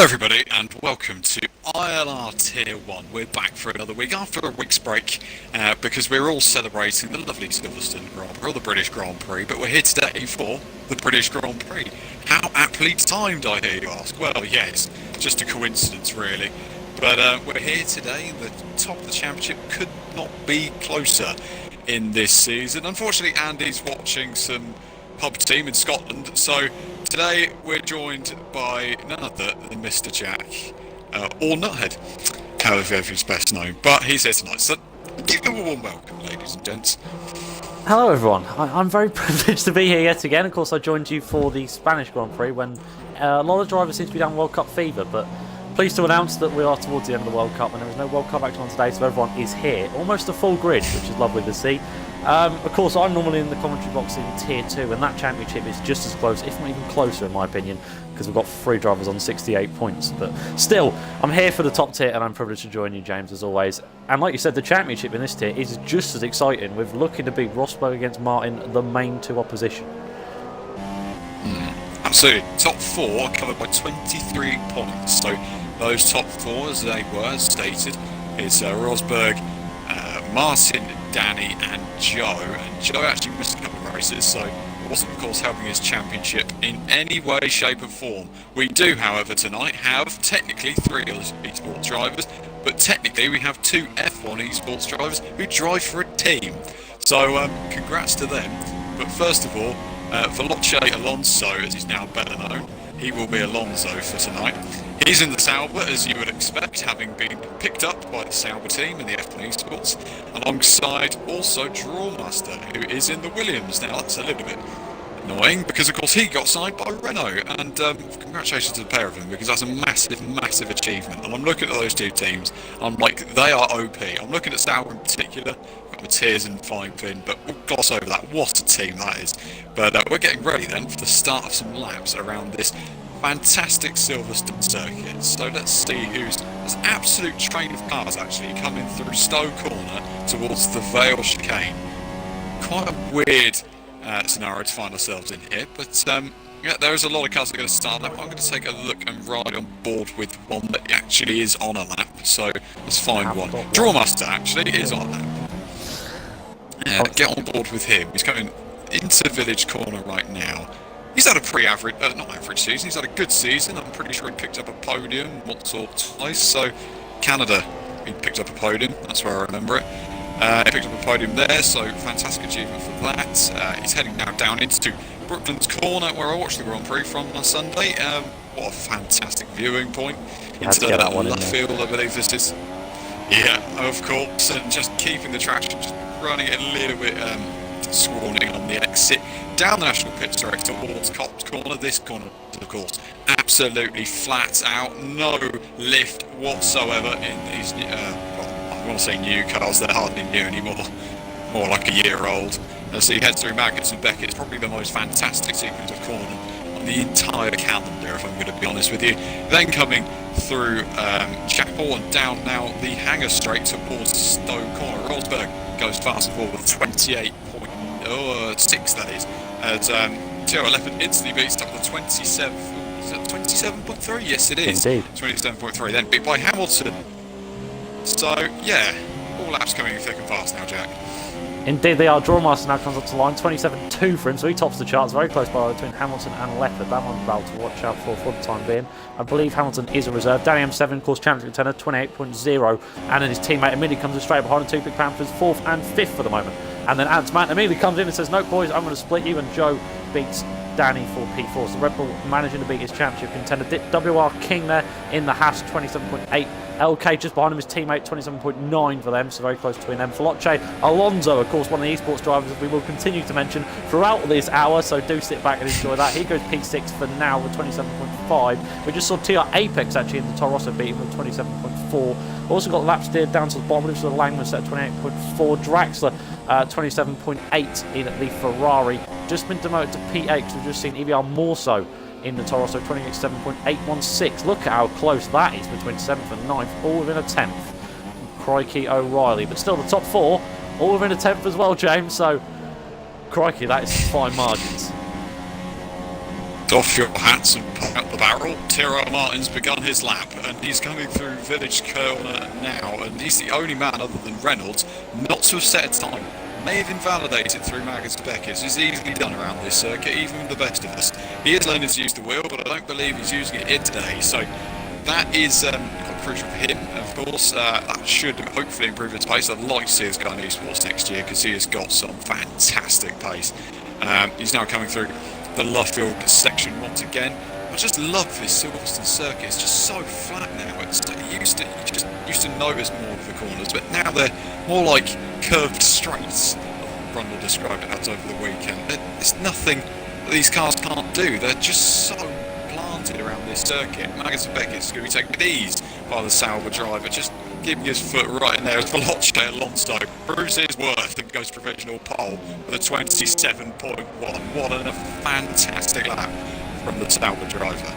everybody and welcome to ILR Tier 1. We're back for another week after a week's break because we're all celebrating the lovely Silverstone Grand Prix, or the British Grand Prix, but we're here today for the British Grand Prix. How aptly timed, I hear you ask? Well, yes, just a coincidence really. But we're here today, the top of the championship could not be closer in this season. Unfortunately, Andy's watching some pub team in Scotland, so today we're joined by none other than Mr. Jack, or Nuthead, however he's best known, but he's here tonight, so give him a warm welcome, ladies and gents. Hello everyone, I'm very privileged to be here yet again. Of course I joined you for the Spanish Grand Prix when a lot of drivers seem to be down World Cup fever, but pleased to announce that we are towards the end of the World Cup and there is no World Cup action on today, so everyone is here. Almost a full grid, which is lovely to see. Of course, I'm normally in the commentary box in Tier 2, and that championship is just as close, if not even closer in my opinion, because we've got 3 drivers on 68 points. But still, I'm here for the top tier, and I'm privileged to join you, James, as always. And like you said, the championship in this tier is just as exciting, with looking to beat Rosberg against Martin, the main 2 opposition. Absolutely. Top 4 are covered by 23 points. So those top 4, as they were, as stated, is Rosberg, Martin, Danny and Joe. And Joe actually missed a couple of races, so it wasn't, of course, helping his championship in any way, shape or form. We do, however, tonight have technically 3 eSports drivers, but technically we have 2 F1 eSports drivers who drive for a team. So congrats to them. But first of all, Veloce Alonso, as he's now better known, he will be Alonso for tonight. He's in the Sauber, as you would expect, having been picked up by the Sauber team in the F1 Esports, alongside also Drawmaster, who is in the Williams. Now, that's a little bit annoying, because of course he got signed by Renault, and congratulations to the pair of them, because that's a massive, massive achievement. And I'm looking at those 2 teams, I'm like, they are OP. I'm looking at Sauber in particular, got Matthias and Fine Fin, but we'll gloss over that. What a team that is. But we're getting ready then for the start of some laps around this fantastic Silverstone circuit. So let's see who's this absolute train of cars actually coming through Stowe Corner towards the Vale chicane. Quite a weird scenario to find ourselves in here, but yeah, there is a lot of cars that are going to start lap. I'm going to take a look and ride on board with one that actually is on a lap, so let's find one. Drawmaster actually is on a lap. Get on board with him. He's coming into Village Corner right now. He's had a pre-average, not average season, he's had a good season. I'm pretty sure he picked up a podium once or twice. So, Canada, he picked up a podium, that's where I remember it. He picked up a podium there, so fantastic achievement for that. He's heading now down into Brooklands Corner, where I watched the Grand Prix from on Sunday. What a fantastic viewing point. Into that Luffield, I believe this is. Yeah, of course, and just keeping the traction, just running it a little bit scrawling on the exit down the National Pit Straight towards Cops Corner. This corner, of course, absolutely flat out, no lift whatsoever in these, well, I want to say new cars, they're hardly new anymore, more like a year old. As he heads through Maggots and Beckett, it's probably the most fantastic sequence of corner on the entire calendar, if I'm going to be honest with you. Then coming through Chapel and down now the Hangar Straight towards Stowe Corner. Rosberg goes fast and forward with 28.6, that is, as TO11 instantly beats up the 27. Is that 27.3? Yes, it is. Indeed. 27.3, then beat by Hamilton. So, yeah, all laps coming thick and fast now, Jack. Indeed they are. Drawmaster now comes up to line 27.2 for him, so he tops the charts, very close by between Hamilton and Leopard. That one's about to watch out for the time being. I believe Hamilton is a reserve. Danny M7, of course, championship contender, 28.0, and then his teammate immediately comes in straight behind the 2 Big Panthers, 4th and 5th for the moment. And then Ant-Man immediately comes in and says, no boys, I'm going to split you, and Joe beats Danny for P4. So Red Bull managing to beat his championship contender. WR King there in the Haas, 27.8. LK just behind him, his teammate, 27.9 for them, so very close between them. Veloce Alonso, of course, one of the esports drivers that we will continue to mention throughout this hour, so do sit back and enjoy that. He goes P6 for now with 27.5. We just saw TR Apex actually in the Toro Rosso beating with 27.4. Also got lap steered down to the bottom, which was Langman set 28.4. Draxler 27.8 in the Ferrari. Just been demoted to P8 because we've just seen EVR more so in the Toro Rosso, 27.816. Look at how close that is between 7th and 9th, all within a 10th. Crikey O'Reilly, but still the top 4, all within a 10th as well, James, so crikey, that is some fine margins. Doff your hats and put out the barrel. Tyrrell Martin's begun his lap, and he's coming through Village Corner now, and he's the only man other than Reynolds not to have set a time. May have invalidated through Magnus Beckett's. It's easily done around this circuit, even with the best of us. He is learning to use the wheel, but I don't believe he's using it here today, so that is quite crucial for him, of course. That should hopefully improve his pace. I'd like to see his guy in eSports next year, because he has got some fantastic pace. He's now coming through the Luffield section once again. I just love this Silverstone circuit. It's just so flat now. You just used to notice more of the corners, but now they're more like curved straights. Rundle described it as over the weekend. It's nothing that these cars can't do. They're just so planted around this circuit. Magnus Beckett's going to be taken with ease by the Sauber driver, just keeping his foot right in there as Veloce Alonso proves his worth and goes provisional pole with a 27.1. What a fantastic lap from the Sauber driver.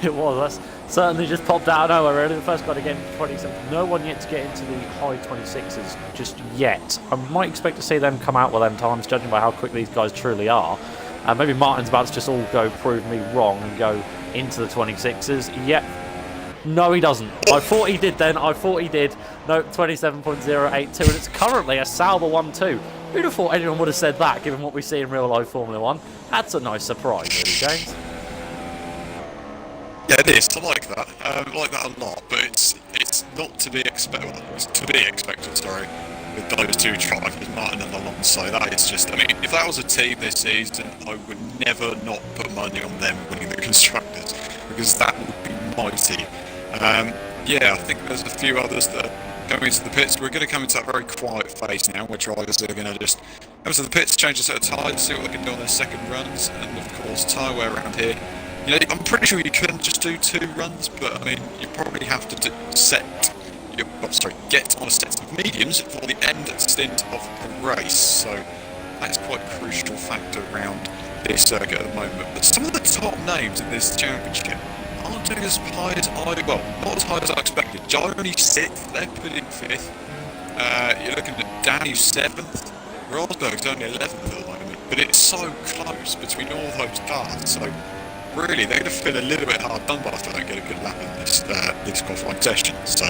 It was. That's certainly just popped out of nowhere. Really, the first guy to get into 27. No one yet to get into the high 26s just yet. I might expect to see them come out with them times, judging by how quick these guys truly are. Maybe Martin's about to just all go prove me wrong and go into the 26s. Yep. No, he doesn't. I thought he did then. I thought he did. No, 27.082, and it's currently a Sauber 1-2. Who'd have thought anyone would have said that, given what we see in real-life Formula 1? That's a nice surprise, really, James. Yeah, it is. I like that. I like that a lot, but it's not to be expected. Well, it's to be expected, sorry, with those two drivers, Martin and Alonso. That is just, I mean, if that was a team this season, I would never not put money on them winning the Constructors, because that would be mighty. Yeah, I think there's a few others that are going into the pits. We're going to come into that very quiet phase now, where drivers are going to just come into the pits, change a set of tyres, see what they can do on their second runs, and of course, tyre wear around here. You know, I'm pretty sure you can just do 2 runs, but I mean, you probably have to get on a set of mediums for the end stint of the race. So that's quite a crucial factor around this circuit at the moment. But some of the top names in this championship aren't doing as high as not as high as I expected. Joe only 6th, Leopard in 5th. You're looking at Danny 7th. Rosberg's only 11th at the moment, but it's so close between all those cars. So really, they're going to feel a little bit hard done by if they don't get a good lap in this qualifying session. So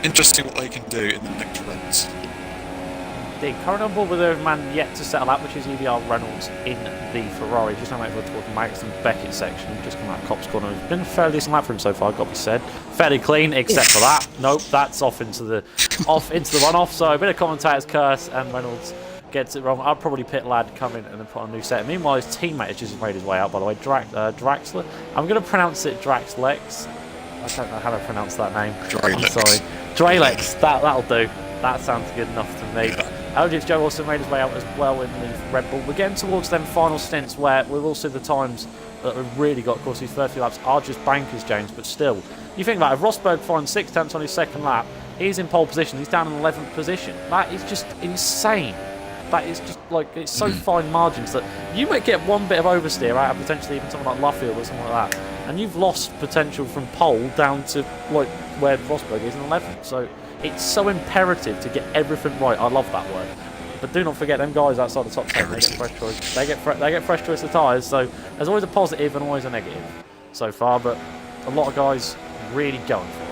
interesting what they can do in the next runs. Indeed. Currently on board with a man yet to settle out, which is ILR Reynolds in the Ferrari. Just now over towards the Magnus and Beckett section. Just come out of Cop's corner. It's been a fairly decent lap for him so far, got to be said. Fairly clean, except for that. Nope, that's off into the runoff. So a bit of commentator's curse, and Reynolds gets it wrong. I'd probably pit lad come in and then put on a new set. Meanwhile, his teammate has just made his way out, by the way. Draxler. I'm going to pronounce it Draxlex. I don't know how to pronounce that name. I'm sorry. Dralex. That'll do. That sounds good enough to me. Yeah. LG's Joe also made his way out as well in the Red Bull. We're getting towards them final stints where we've all seen the times that we've really got. Of course, these first few laps are just bankers, James, but still. You think about it, if Rosberg finds 6 tenths on his second lap, he's in pole position, he's down in 11th position. That is just insane. That is just like, it's so fine margins that you might get one bit of oversteer out of potentially even someone like Luffield or something like that, and you've lost potential from pole down to like where Rosberg is in 11th. So it's so imperative to get everything right. I love that word. But do not forget them guys outside the top 10. They get fresh choice. They get fresh choice of tyres. So there's always a positive and always a negative so far. But a lot of guys really going for it.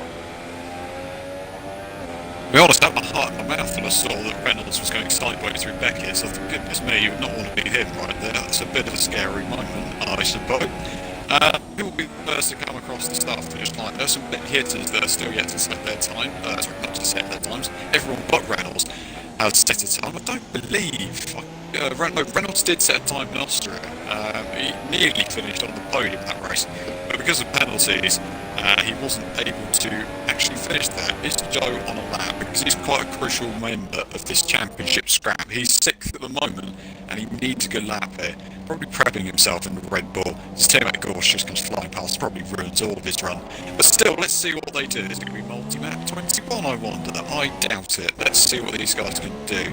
To be honest, at my heart and my mouth, when I saw that Reynolds was going sideways through Beckett's, I thought, goodness me, you would not want to be him right there. That's a bit of a scary moment, I suppose. Who will be the first to come across the start finish line? There's some big hitters that are still yet to set their time. Not to set their times. Everyone but Reynolds has set a time. I don't believe Reynolds did set a time in Austria. He nearly finished on the podium that race, but because of penalties, he wasn't able to actually finish there. Is Joe on a lap because he's quite a crucial member of this championship scrap. He's 6th at the moment, and he needs a good lap here. Probably prepping himself in the Red Bull. His teammate Gorsh just comes flying past, probably ruins all of his run. But still, let's see what they do. Is it going to be multi-map 21, I wonder? I doubt it. Let's see what these guys can do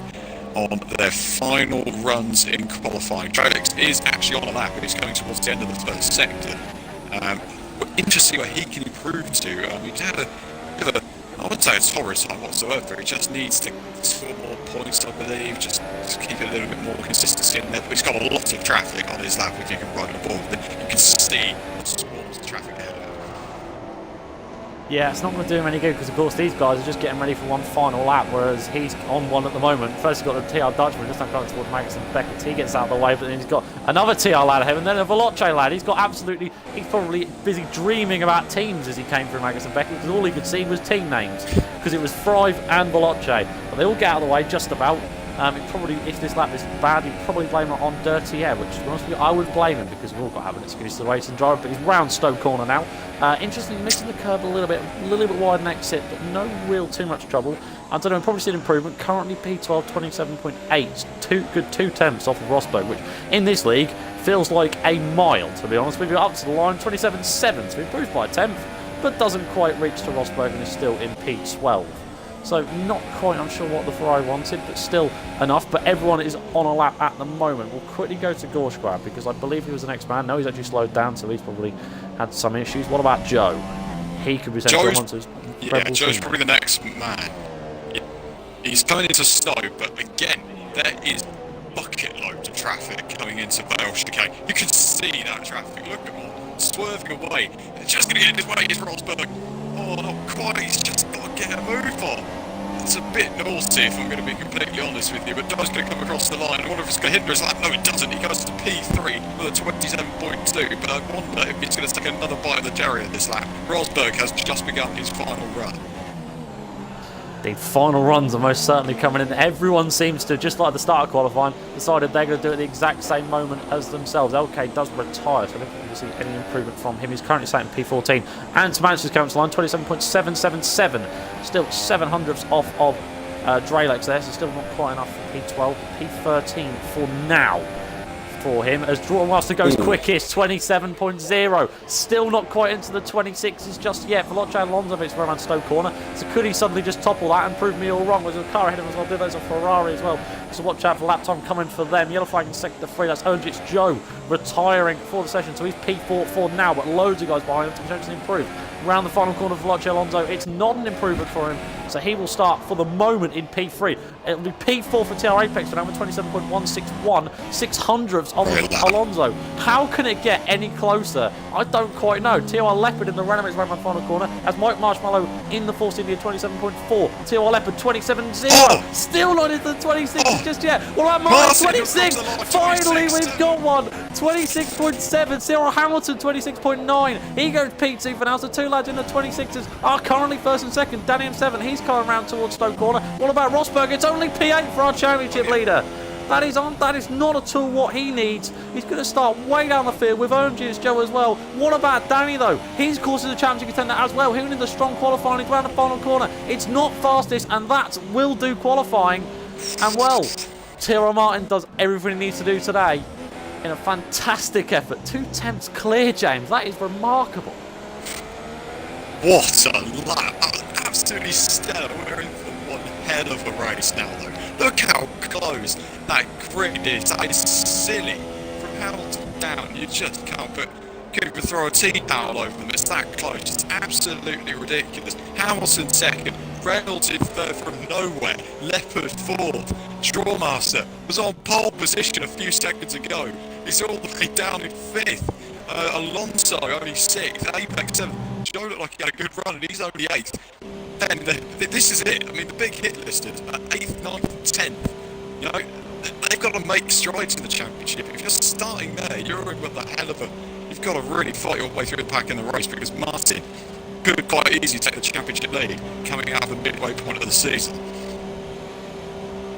on their final runs in qualifying. Tralex is actually on a lap, but he's going towards the end of the first sector. We're interested to see what he can improve to. He's had a bit of a I wouldn't say it's horror time whatsoever. He just needs to score more points, I believe. Just keep it a little bit more consistency in there. But he's got a lot of traffic on his lap if you can ride the ball. You can see the swarms of traffic ahead of him. Yeah, it's not going to do him any good because, of course, these guys are just getting ready for one final lap, whereas he's on one at the moment. First, he's got the TR Dutchman just going towards Magnussen Beckett. He gets out of the way, but then he's got another TR lad ahead, and then a Veloce lad. He's probably busy dreaming about teams as he came through Magnussen Beckett because all he could see was team names because it was Thrive and Veloce. But they all get out of the way just about. If this lap is bad, he'd probably blame it on dirty air, which, to be honest with you, I wouldn't blame him because we've all got to have an excuse to race and drive. But he's round Stowe corner now. Interestingly, missing the curb a little bit wide and exit, but no real too much trouble. I don't know, probably seen improvement. Currently P12, 27.8, good 2 tenths off of Rosberg, which in this league feels like a mile, to be honest with you. Up to the line, 27.7, so improved by a tenth, but doesn't quite reach to Rosberg and is still in P12. So not quite unsure what the Ferrari wanted, but still enough. But everyone is on a lap at the moment. We'll quickly go to Gorshgrad because I believe he was the next man. No, he's actually slowed down, so he's probably had some issues. What about Joe? He could be sent on to his Joe's probably the next man. He's coming into Stowe, but again, there is bucket loads of traffic coming into Vale Chicane. You can see that traffic. Look at them swerving away. They're just going to get in his way. It's Rosberg. Oh, not quite. He's just got to get a move on. It's a bit naughty, if I'm going to be completely honest with you, but Doug's going to come across the line. I wonder if it's going to hinder his lap. No, it doesn't. He goes to P3 with a 27.2, but I wonder if he's going to take another bite of the cherry at this lap. Rosberg has just begun his final run. The final runs are most certainly coming in. Everyone seems to, just like the start of qualifying, decided they're going to do it at the exact same moment as themselves. LK does retire, so I don't think we'll see any improvement from him. He's currently sat in P14. And to manage his current line, 27.777. Still 700ths off of Dralex there, so still not quite enough for P12. P13 for now for him as Master goes quickest, 27.0. Still not quite into the 26s just yet. Veloce and Alonso is around Stowe corner. So could he suddenly just topple that and prove me all wrong? There's a car ahead of him as well. Do those a Ferrari as well. So watch out for lap time coming for them. Yellow flag in sector 3. That's Ernjits Joe retiring for the session. So he's P4 for now, but loads of guys behind him to potentially improve. Around the final corner of Veloce Alonso, it's not an improvement for him. So he will start for the moment in P3. It'll be P4 for TR Apex for now with 27.161, 600ths of Alonso. How can it get any closer? I don't quite know. TR Leopard in the Renault's around my final corner as Mike Marshmallow in the Force India 27.4. TR Leopard 27.0. Still not into the 26 just yet. What about Mark? 26. Finally, we've got one. 26.7. Cyril Hamilton 26.9. He goes P2 for now. So two lads in the 26s are currently first and second. Danny M7, he's coming around towards Stoke corner. What about Rosberg? It's only P8 for our championship leader. That is not at all what he needs. He's going to start way down the field with Ernjits Joe as well. What about Danny though? He's of course is a championship contender as well. He went in the strong qualifying around the final corner. It's not fastest, and that will do qualifying. And well, Tyrrell Martin does everything he needs to do today in a fantastic effort. 2 tenths clear, James. That is remarkable. What a lap! Absolutely stellar. We're in for one hell of a race now, though. Look how close that grid is. That is silly. From Hamilton down, you just can't put Cooper throw a tea towel over them. It's that close. It's absolutely ridiculous. Hamilton second. Reynolds in third from nowhere. Leopard fourth. Strawmaster was on pole position a few seconds ago. He's all the way down in fifth. Alonso only sixth. Apex seventh. Joe looked like he had a good run and he's only eighth. Then this is it. I mean, the big hit listers at 8th, 9th, 10th. You know, they've got to make strides in the championship. If you're starting there, you're in with a hell of a. You've got to really fight your way through the pack in the race because Martin could quite easily take the championship lead coming out of the midway point of the season.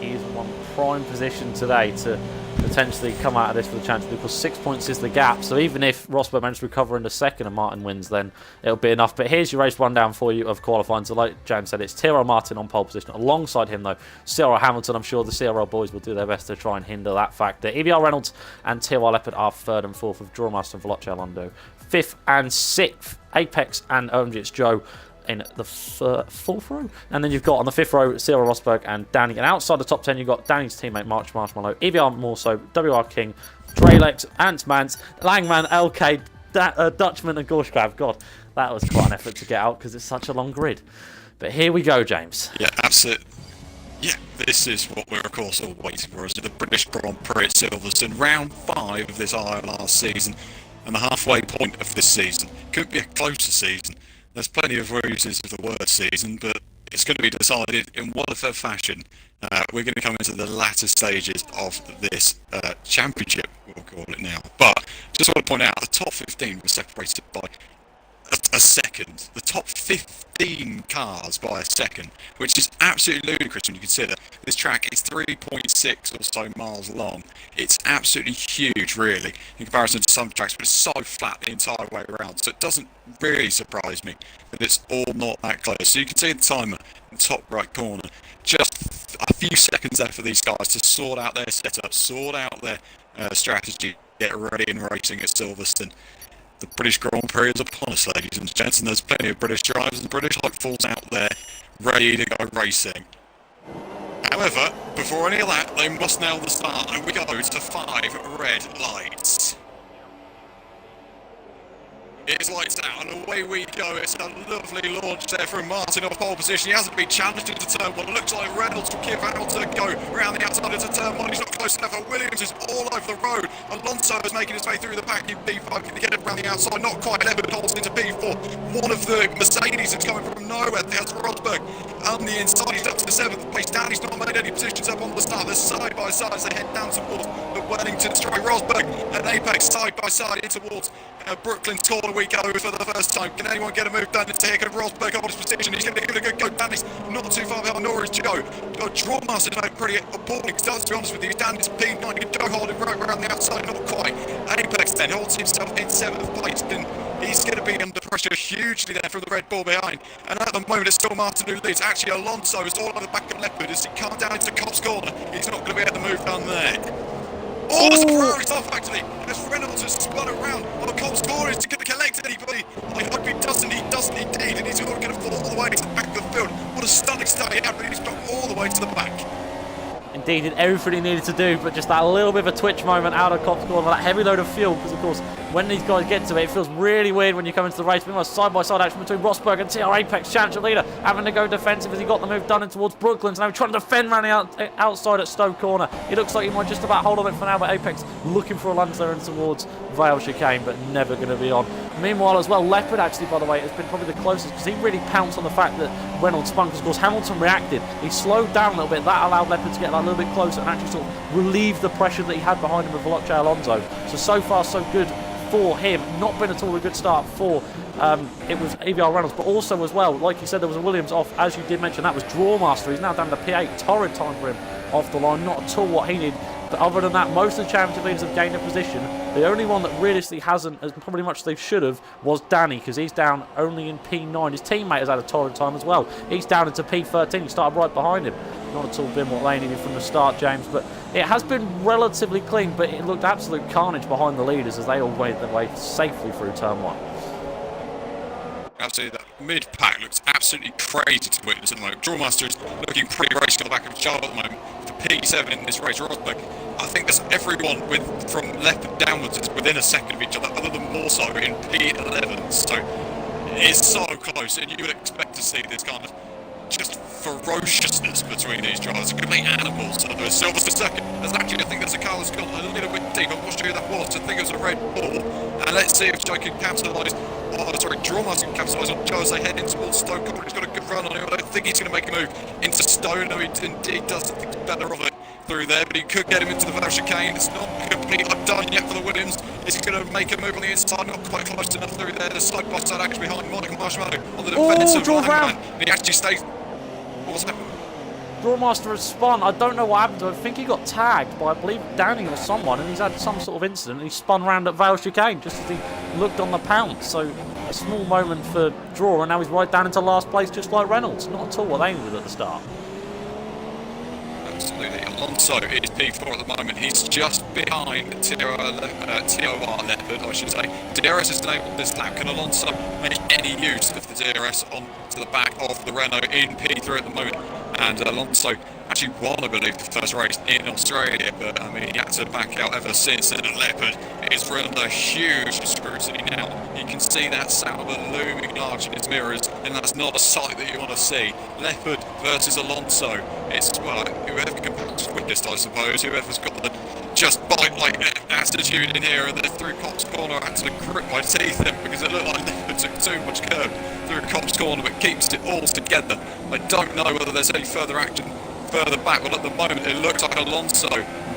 He's in one prime position today to potentially come out of this for the championship because 6 points is the gap. So even if Rosberg manages to recover in the second and Martin wins, then it'll be enough. But here's your race rundown for you of qualifying. So like James said, it's Tyrrell Martin on pole position. Alongside him, though, Cyril Hamilton. I'm sure the CRL boys will do their best to try and hinder that factor. EBR Reynolds and Tyrrell Leopard are third and fourth, with Drawmaster and Veloce Alonso 5th and 6th. Apex and Ernjits Joe in the fourth row. And then you've got on the 5th row Cyril Rosberg and Danny. And outside the top 10, you've got Danny's teammate March Marshmallow, EVR Morso, WR King, Dralex, Ant Mans, Langman, LK, Dutchman and Gorshgrab. God, that was quite an effort to get out because it's such a long grid. But here we go, James. Yeah, absolutely. Yeah, this is what we're, of course, all waiting for, is the British Grand Prix at Silverstone, round 5 of this ILR season, and the halfway point of this season. Could be a closer season. There's plenty of uses of the word season, but it's going to be decided in whatever fashion. We're going to come into the latter stages of this championship, we'll call it now. But just want to point out, the top 15 were separated by a second. The top 15 cars by a second, which is absolutely ludicrous when you consider this track is 3.6 or so miles long. It's absolutely huge, really, in comparison to some tracks, but it's so flat the entire way around. So it doesn't really surprise me that it's all not that close. So you can see the timer in the top right corner. Just a few seconds left for these guys to sort out their setup, sort out their strategy, get ready and racing at Silverstone. The British Grand Prix is upon us, ladies and gents, and there's plenty of British drivers and British hopefuls out there ready to go racing. However, before any of that, they must nail the start, and we go to 5 red lights. It's lights out, and away we go. It's a lovely launch there from Martin off pole position. He hasn't been challenged into turn 1. It looks like Reynolds will give out to go around the outside into turn 1. He's not close enough. Williams is all over the road. Alonso is making his way through the pack in P5. Can get it around the outside? Not quite. Leopard holds into P4. One of the Mercedes is coming from nowhere. That's Rosberg on the inside. He's up to the 7th place down. He's not made any positions up on the start. They're side by side as they head down towards the Wellington straight. Rosberg and Apex side by side in towards Brooklyn's corner we go for the first time. Can anyone get a move done into here? Can Rosberg hold his position? He's going to give it a good go. Danny's not too far behind, nor is Joe. Drawmaster's made pretty appalling start, to be honest with you. Danny's P9, Joe holding right around the outside, not quite. Apex then holds himself in 7th place, and he's going to be under pressure hugely there from the Red Bull behind. And at the moment, it's still Martin who leads. Actually, Alonso is all on the back of Leopard as he comes down into Cobb's corner. He's not going to be able to move down there. Oh, there's a Ferrari's off actually, as Reynolds has spun around on Cobb's corner. Is he going to collect anybody? I hope he doesn't indeed, and he's going to fall all the way to the back of the field. What a stunning start he had, but he's got all the way to the back. Indeed, did everything he needed to do, but just that little bit of a twitch moment out of Cobb's corner, that heavy load of fuel, because of course, when these guys get to it, it feels really weird when you come into the race. Almost side-by-side action between Rosberg and TR Apex, championship leader, having to go defensive as he got the move done in towards Brooklands. Now trying to defend around the outside at Stowe Corner. It looks like he might just about hold on it for now, but Apex looking for a lunge there in towards Vale Chicane, but never going to be on. Meanwhile as well, Leopard actually, by the way, has been probably the closest, because he really pounced on the fact that Reynolds spun, because of course Hamilton reacted. He slowed down a little bit. That allowed Leopard to get that a little bit closer and actually sort of relieve the pressure that he had behind him with Veloce Alonso. So far so good for him. Not been at all a good start for it was AVR Reynolds, but also as well, like you said, there was a Williams off, as you did mention. That was Drawmaster. He's now down to P8. Torrid time for him off the line, not at all what he needed. But other than that, most of the championship leaders have gained a position. The only one that realistically hasn't, as probably much as they should have, was Danny, because he's down only in P9. His teammate has had a torrid time as well. He's down into P13. He started right behind him. Not at all been what they needed from the start, James, but it has been relatively clean, but it looked absolute carnage behind the leaders as they all made their way safely through turn 1. Absolutely, that mid-pack looks absolutely crazy to witness at the moment. Drawmaster is looking pretty racing on the back of Charles at the moment. For P7 in this race, Rosberg, I think there's everyone from Leopard downwards is within a second of each other, other than more so in P11. So it's so close, and you would expect to see this kind of just ferociousness between these drivers. Complete animals. So there's Silverstone second. There's actually, I think there's a car that's gone a little bit deep. I'm not sure who that was. I think it was a Red Bull. And let's see if Joe can capitalise. Drawmaster can capitalise on Joe as they head in towards Stowe Corner. He's got a good run on him. I don't think he's going to make a move into Stowe. No, he indeed does. I think he's better off it through there, but he could get him into the Vale Chicane. It's not completely done yet for the Williams. Is he going to make a move on the inside? Not quite close enough through there. The side by side actually behind Michael Marshmallow on the defensive line. And he actually stays. What was that? Drawmaster has spun. I don't know what happened to him. I think he got tagged by, I believe, Danny or someone, and he's had some sort of incident, and he spun round at Vale Chicane just as he looked on the pounce. So a small moment for Draw, and now he's right down into last place just like Reynolds. Not at all what they needed at the start. Absolutely. Alonso is P4 at the moment. He's just behind TOR Leopard, I should say. DRS is enabled this lap. Can Alonso make any use of the DRS on to the back of the Renault in P3 at the moment? And Alonso actually won, I believe, the first race in Australia, but I mean, he had to back out ever since. And Leopard is under huge scrutiny now. You can see that Sauber looming large in his mirrors, and that's not a sight that you want to see. Leopard versus Alonso. It's, well, whoever can pass quickest, I suppose. Whoever's got the just bite like attitude in here, and then through Cop's corner I had to grit my teeth in because it looked like Leopard took too much curve through Cop's corner, but keeps it all together. I don't know whether there's any further action further back, but at the moment it looks like Alonso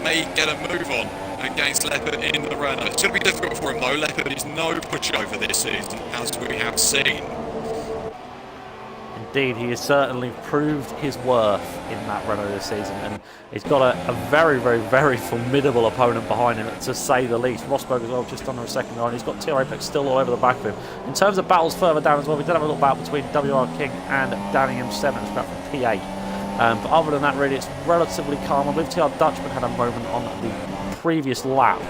may get a move on against Leopard in the Renault. It's going to be difficult for him though. Leopard is no pushover this season, as we have seen. Indeed, he has certainly proved his worth in that Renault this season, and he's got a very, very, very formidable opponent behind him, to say the least. Rosberg as well, just under a second behind. He's got TR Apex still all over the back of him. In terms of battles further down as well, we did have a little battle between WR King and Danny M7, it's about from P8. But other than that, really, it's relatively calm. I believe TR Dutchman had a moment on the previous lap,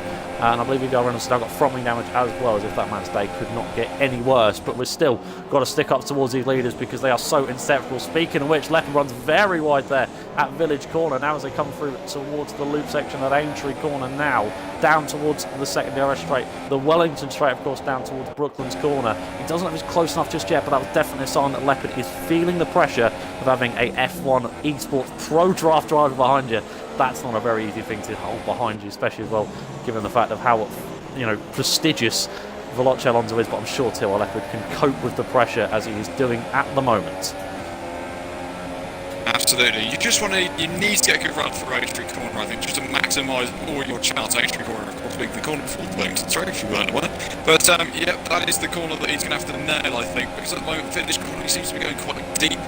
and I believe EVR Reynolds now got throttling damage as well, as if that man's day could not get any worse. But we've still got to stick up towards these leaders because they are so inseparable. Speaking of which, Leopard runs very wide there at Village Corner. Now as they come through towards the loop section at Aintree Corner now, down towards the second DRS straight. The Wellington straight, of course, down towards Brooklands Corner. He doesn't know if he's close enough just yet, but that was definitely a sign that Leopard is feeling the pressure of having a F1 eSports Pro Draft driver behind you. That's not a very easy thing to hold behind you, especially as well, given the fact of how, you know, prestigious Veloce Alonso is. But I'm sure TR Leopard can cope with the pressure as he is doing at the moment. Absolutely. You need to get a good run for Aintree Corner, I think, just to maximise all your chance. Aintree Corner, of course, being the corner before the Wellington straight, if you weren't aware. But, yeah, that is the corner that he's going to have to nail, I think, because at the moment, Village Corner, he seems to be going quite deep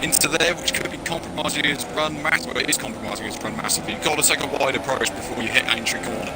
into there, which could be compromising his run massively. Well, it is compromising his run massively. You've got to take a wide approach before you hit Aintree Corner,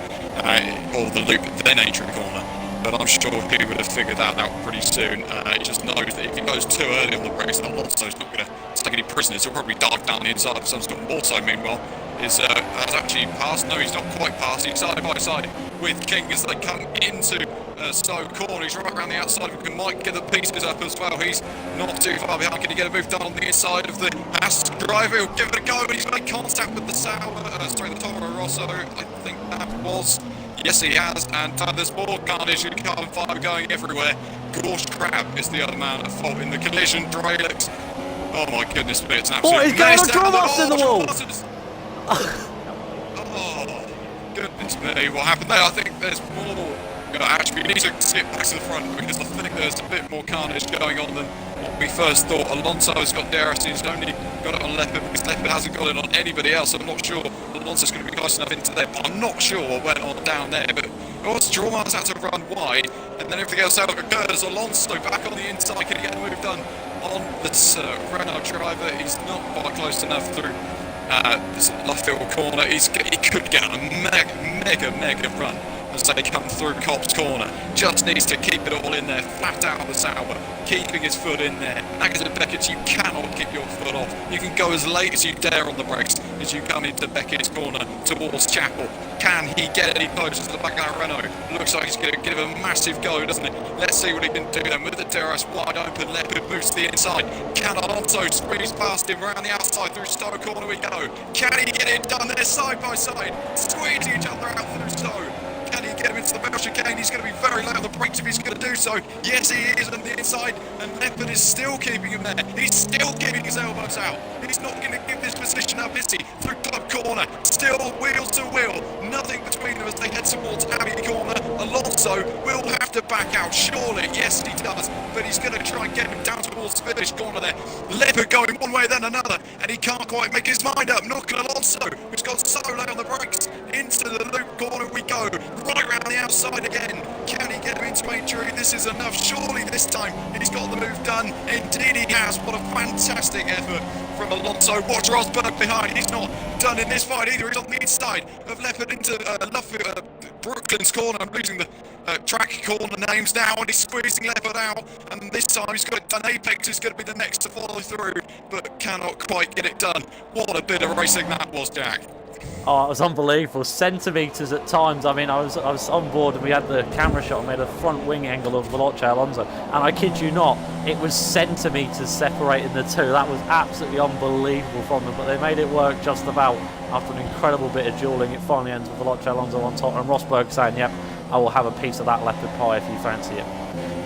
or the loop, then Aintree Corner. But I'm sure he would have figured that out pretty soon. He just knows that if he goes too early on the brakes, Alonso's not going to take any prisoners. He'll probably dive down the inside of some sort of auto. Meanwhile, has actually passed. No, he's not quite passed. He's side by side with King as they come into Stowe Corner. He's right around the outside of him. Might get the pieces up as well. He's not too far behind. Can he get a move done on the inside of the Haas driver? He'll give it a go, and he's made contact with the the Toro Rosso. I think that was. Yes, he has, and there's more carnage and carbon fibre going everywhere. Gorsh Crab is the other man at fault in the collision. Drelix. Oh my goodness, but it's an absolute What is going on? Drummoss in the wall! Oh, goodness me, what happened there? I think there's more. Actually, we need to skip back to the front because I think there's a bit more carnage going on than what we first thought. Alonso's got DRS, he's only got it on Leopard because Leopard hasn't got it on anybody else. I'm not sure Alonso's going to be close enough into there, but I'm not sure what went on down there. But Strawman's had to run wide, and then everything else out occurs. Alonso back on the inside, can he get a move done on the Renault driver? He's not quite close enough through this left field corner. He could get a mega run as they come through Cop's corner. Just needs to keep it all in there, flat out of the Sauber, keeping his foot in there. Agus and Beckett, you cannot keep your foot off. You can go as late as you dare on the brakes as you come into Beckett's corner towards Chapel. Can he get any closer to the back of that Renault? Looks like he's going to give a massive go, doesn't it? Let's see what he can do then with the DRS wide open. Leopard moves to the inside. Can Alonso squeeze past him around the outside through Stowe corner we go? Can he get it done there side by side? Squeeze each other out through Stowe. Can he get him into the bell chicane? He's going to be very low on the brakes if he's going to do so. Yes, he is on the inside, and Leopard is still keeping him there. He's still keeping his elbows out. He's not going to give this position up, is he? Through Club Corner, still wheel to wheel. Nothing between them as they head towards Abbey Corner. Alonso will have to back out, surely. Yes, he does, but he's going to try and get him down towards Village Corner there. Leopard going one way then another, and he can't quite make his mind up. Not Alonso, who's got so low on the brakes. Into the loop corner we go. Right round the outside again. Can he get him into Aintree? This is enough. Surely this time he's got the move done. Indeed he has. What a fantastic effort from Alonso. Watch Rosberg behind. He's not done in this fight either. He's on the inside of Leopard into Brooklands corner. I'm losing the track corner names now, and he's squeezing Leopard out. And this time he's got it done. Apex is going to be the next to follow through, but cannot quite get it done. What a bit of racing that was, Jack. Oh, it was unbelievable. Centimetres at times. I mean, I was on board and we had the camera shot and we had a front wing angle of Veloce Alonso. And I kid you not, it was centimetres separating the two. That was absolutely unbelievable from them. But they made it work just about. After an incredible bit of duelling, it finally ends with Veloce Alonso on top. And Rosberg saying, yep, I will have a piece of that leopard pie if you fancy it.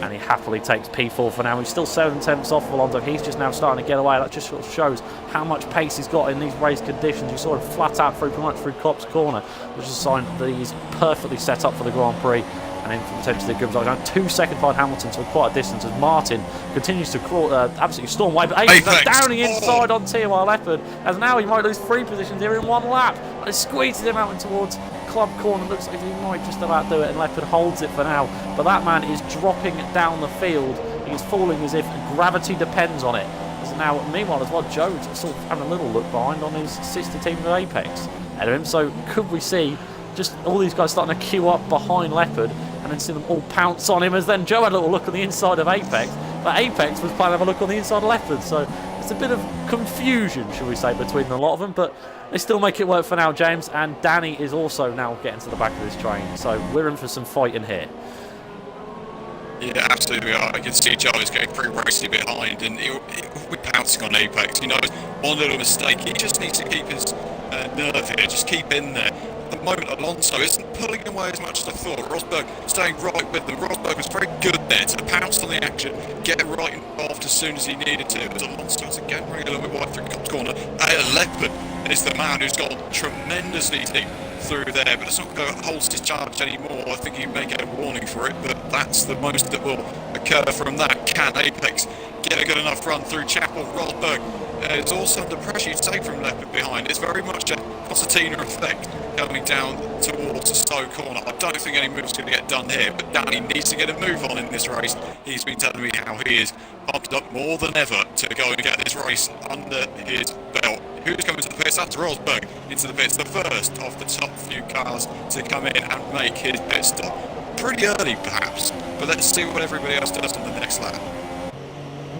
And he happily takes P4 for now. He's still 7 tenths off of Alonso. He's just now starting to get away. That just sort of shows how much pace he's got in these race conditions. You saw him flat out through pretty much through Klopp's corner, which is a sign that he's perfectly set up for the Grand Prix and in for potentially the good result. Down 2 seconds behind Hamilton, so quite a distance as Martin continues to crawl, absolutely storm away. But Apex down the inside on TY Leopard, as now he might lose 3 positions here in 1 lap. And it squeezes him out towards Club corner. Looks like he might just about do it, and Leopard holds it for now. But that man is dropping down the field. He is falling as if gravity depends on it. As now, meanwhile as well, Joe's sort of having a little look behind on his sister team of Apex ahead of him. So could we see just all these guys starting to queue up behind Leopard and then see them all pounce on him, as then Joe had a little look on the inside of Apex, but Apex was planning to have a look on the inside of Leopard. So it's a bit of confusion, shall we say, between a lot of them, but they still make it work for now, James. And Danny is also now getting to the back of this train, so we're in for some fighting here. Yeah, absolutely. I can see Joe is getting pretty racy behind, and he'll be pouncing on Apex. He knows one little mistake. He just needs to keep his nerve here, just keep in there. At the moment, Alonso isn't pulling away as much as I thought. Rosberg staying right with them. Rosberg was very good there to pounce on the action, get it right involved as soon as he needed to. As Alonso is again running a little bit wide through Cops corner. Leopard is the man who's gone tremendously deep through there, but it's not going to hold his charge anymore. I think he may get a warning for it, but that's the most that will occur from that. Can Apex get a good enough run through Chapel? Rosberg is also under pressure, you'd say, from Leopard behind. It's very much a concertina effect coming down towards the Stowe corner. I don't think any move's going to get done here, but Danny needs to get a move on in this race. He's been telling me how he is pumped up more than ever to go and get this race under his belt. Who's coming to the pits? That's Rosberg into the pits, the first of the top few cars to come in and make his pit stop. Pretty early, perhaps, but let's see what everybody else does on the next lap.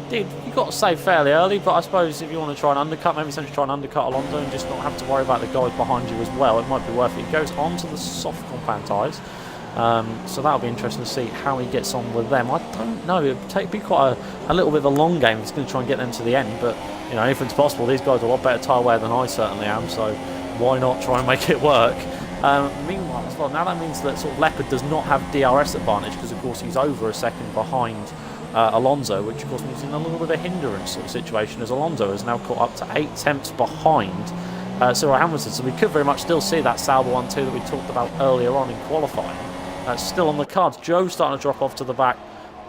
Indeed, you've got to say fairly early, but I suppose if you want to try and undercut, maybe essentially try and undercut Alonso and just not have to worry about the guys behind you as well, it might be worth it. He goes onto the soft compound tyres, so that'll be interesting to see how he gets on with them. I don't know, it'd be quite a little bit of a long game. He's going to try and get them to the end, but you know, anything's possible. These guys are a lot better tyre wear than I certainly am, so why not try and make it work? Meanwhile as well, now that means that sort of Leopard does not have DRS advantage, because of course he's over a second behind Alonso, which of course means in a little bit of a hindrance sort of situation, as Alonso is now caught up to 8 tenths behind Cyril Hamilton. So we could very much still see that Sauber 1-2 that we talked about earlier on in qualifying. Still on the cards. Joe's starting to drop off to the back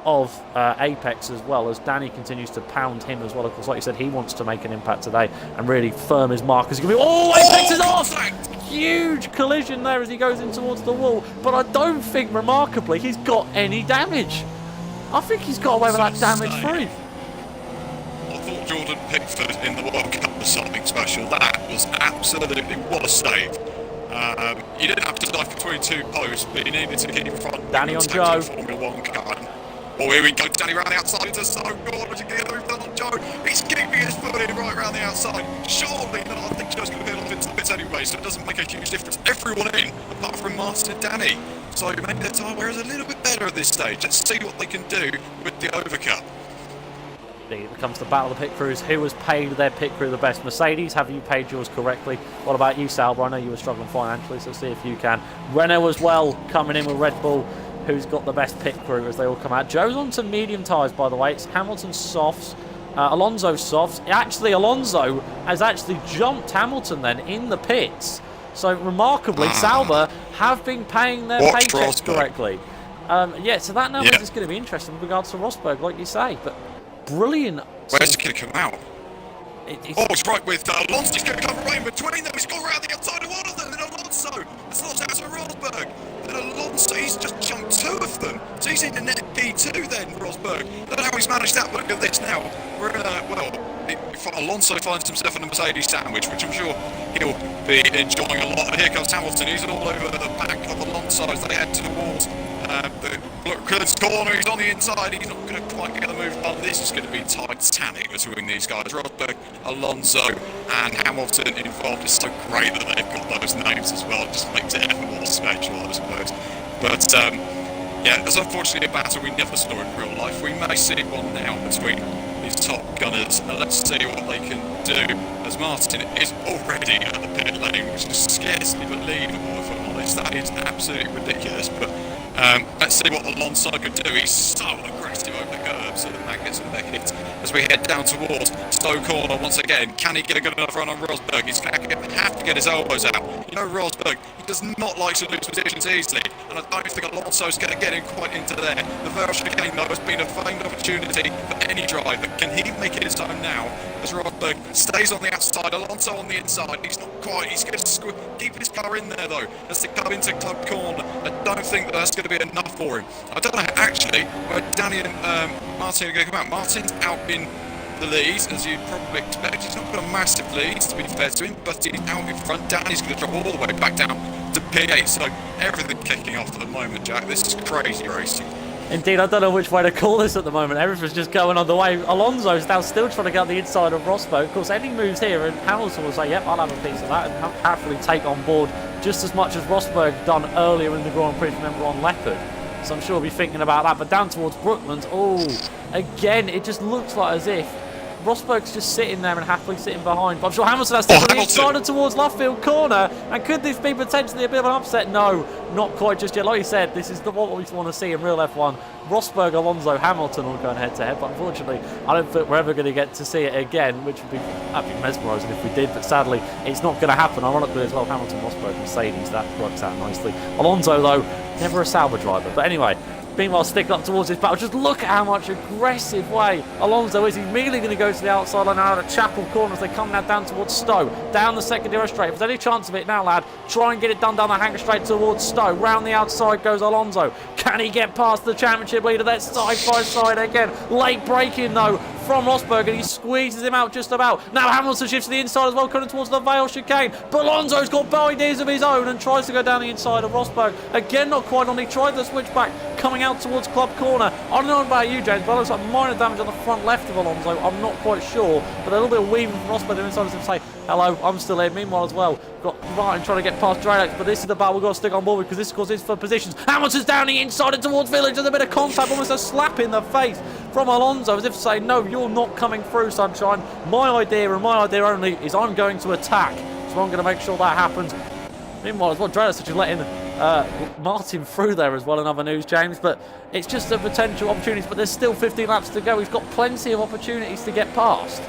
of Apex as well, as Danny continues to pound him as well. Of course, like you said, he wants to make an impact today and really firm his mark. As Apex is off! Huge collision there as he goes in towards the wall, but I don't think, remarkably, he's got any damage. I think he's got away with that damage free. I thought Jordan Pickford in the World Cup was something special. That was absolutely, what a save. You didn't have to dive between 2 posts, but you needed to get in front. Danny on Joe. Formula 1 car. Oh, here we go. Danny round the outside into so good. What you get on Joe? He's keeping his foot in right round the outside. Surely not. I think Joe's going to be a little bit to bits anyway, so it doesn't make a huge difference. Everyone in, apart from Martin and Danny. So maybe their tyre wear is a little bit better at this stage. Let's see what they can do with the overcut. It becomes the battle of the pit crews. Who has paid their pit crew the best? Mercedes, have you paid yours correctly? What about you, Sauber? I know you were struggling financially, so see if you can. Renault as well, coming in with Red Bull. Who's got the best pit crew as they all come out? Joe's on some medium tyres, by the way. It's Hamilton's softs, Alonso's softs. Actually, Alonso has actually jumped Hamilton then in the pits. So, remarkably, Sauber have been paying their paychecks correctly. Yeah, so that now means it's going to be interesting with regards to Rosberg, like you say. But brilliant. Where's he going to come out? It's right with Alonso. He's going to come right in between them. He's gone around the outside of one of them. Then Alonso has lost out to Rosberg. Then Alonso, he's just jumped 2 of them. So he's in the net P2 then, Rosberg. I don't know how he's managed that, but look at this now. We're in a, well, if Alonso finds himself in a Mercedes sandwich, which I'm sure he'll be enjoying a lot. Here comes Hamilton. He's all over the back of Alonso as they head towards the Brooklands corner. He's on the inside. He's not going to quite get the move done. This is going to be titanic between these guys. Rosberg, Alonso, and Hamilton involved. It's so great that they've got those names as well. It just makes it ever more special, I suppose. But yeah, there's unfortunately a battle we never saw in real life. We may see one now between these top gunners, and let's see what they can do, as Martin is already at the pit lane, which is scarcely believable, if I'm honest. That is absolutely ridiculous. But let's see what Alonso could do. He's so aggressive over the curbs, and that gets a big hit as we head down towards Stowe Corner once again. Can he get a good enough run on Rosberg? He's going to have to get his elbows out. You know, Rosberg, he does not like to lose positions easily, and I don't think Alonso's going to get him quite into there. The Vale chicane, though, has been a famed opportunity for any driver. Can he make it his own now? As Rosberg stays on the outside, Alonso on the inside. He's not quite. He's going to keep his car in there, though, as they come into Club Corner. I don't think that's going to be enough for him. I don't know, actually, where Danny and Martin are going to come out. Martin's out in the lead, as you'd probably expect. He's not got a massive lead, to be fair to him, but he's out in front. Danny's going to drop all the way back down to P8, so everything kicking off at the moment, Jack. This is crazy racing. Indeed, I don't know which way to call this at the moment. Everything's just going on the way. Alonso's now still trying to get the inside of Rosberg. Of course, any moves here, and Hamilton will say, yep, I'll have a piece of that, and happily take on board just as much as Rosberg done earlier in the Grand Prix, remember, on Leopard. So I'm sure we'll be thinking about that. But down towards Brooklands, oh, again, it just looks like as if Rosberg's just sitting there and happily sitting behind. But I'm sure Hamilton has to put the inside and towards Lovefield Corner. And could this be potentially a bit of an upset? No, not quite just yet. Like you said, this is what we want to see in real F1. Rosberg, Alonso, Hamilton all going head to head. But unfortunately, I don't think we're ever going to get to see it again, which would be absolutely mesmerising if we did. But sadly, it's not going to happen. Ironically as well, Hamilton, Rosberg, Mercedes, that works out nicely. Alonso, though, never a Sauber driver. But anyway, meanwhile, sticking up towards this battle. Just look at how much aggressive way Alonso is. He's immediately going to go to the outside line out of Chapel Corner as they come now down towards Stowe. Down the secondary straight. If there's any chance of it now, lad, try and get it done down the hangar straight towards Stowe. Round the outside goes Alonso. Can he get past the championship leader? That's side by side again. Late braking, though, from Rosberg, and he squeezes him out just about. Now Hamilton shifts to the inside as well, coming towards the Vale chicane. But Alonso's got ideas of his own and tries to go down the inside of Rosberg. Again, not quite on. He tried the switchback coming out towards Club Corner. I don't know about you, James, but it looks like minor damage on the front left of Alonso. I'm not quite sure, but a little bit of weaving from Rosberg to inside to say, hello, I'm still here. Meanwhile as well, got Martin trying to get past Draylex, but this is the battle we've got to stick on board because this, of course, is for positions. Hamilton's down the inside and towards Village. There's a bit of contact, almost a slap in the face from Alonso, as if to say, no, you're not coming through, sunshine. My idea and my idea only is I'm going to attack, so I'm going to make sure that happens. Meanwhile, as well, Draylex is letting Martin through there as well in other news, James, but it's just a potential opportunities, but there's still 15 laps to go. He's got plenty of opportunities to get past.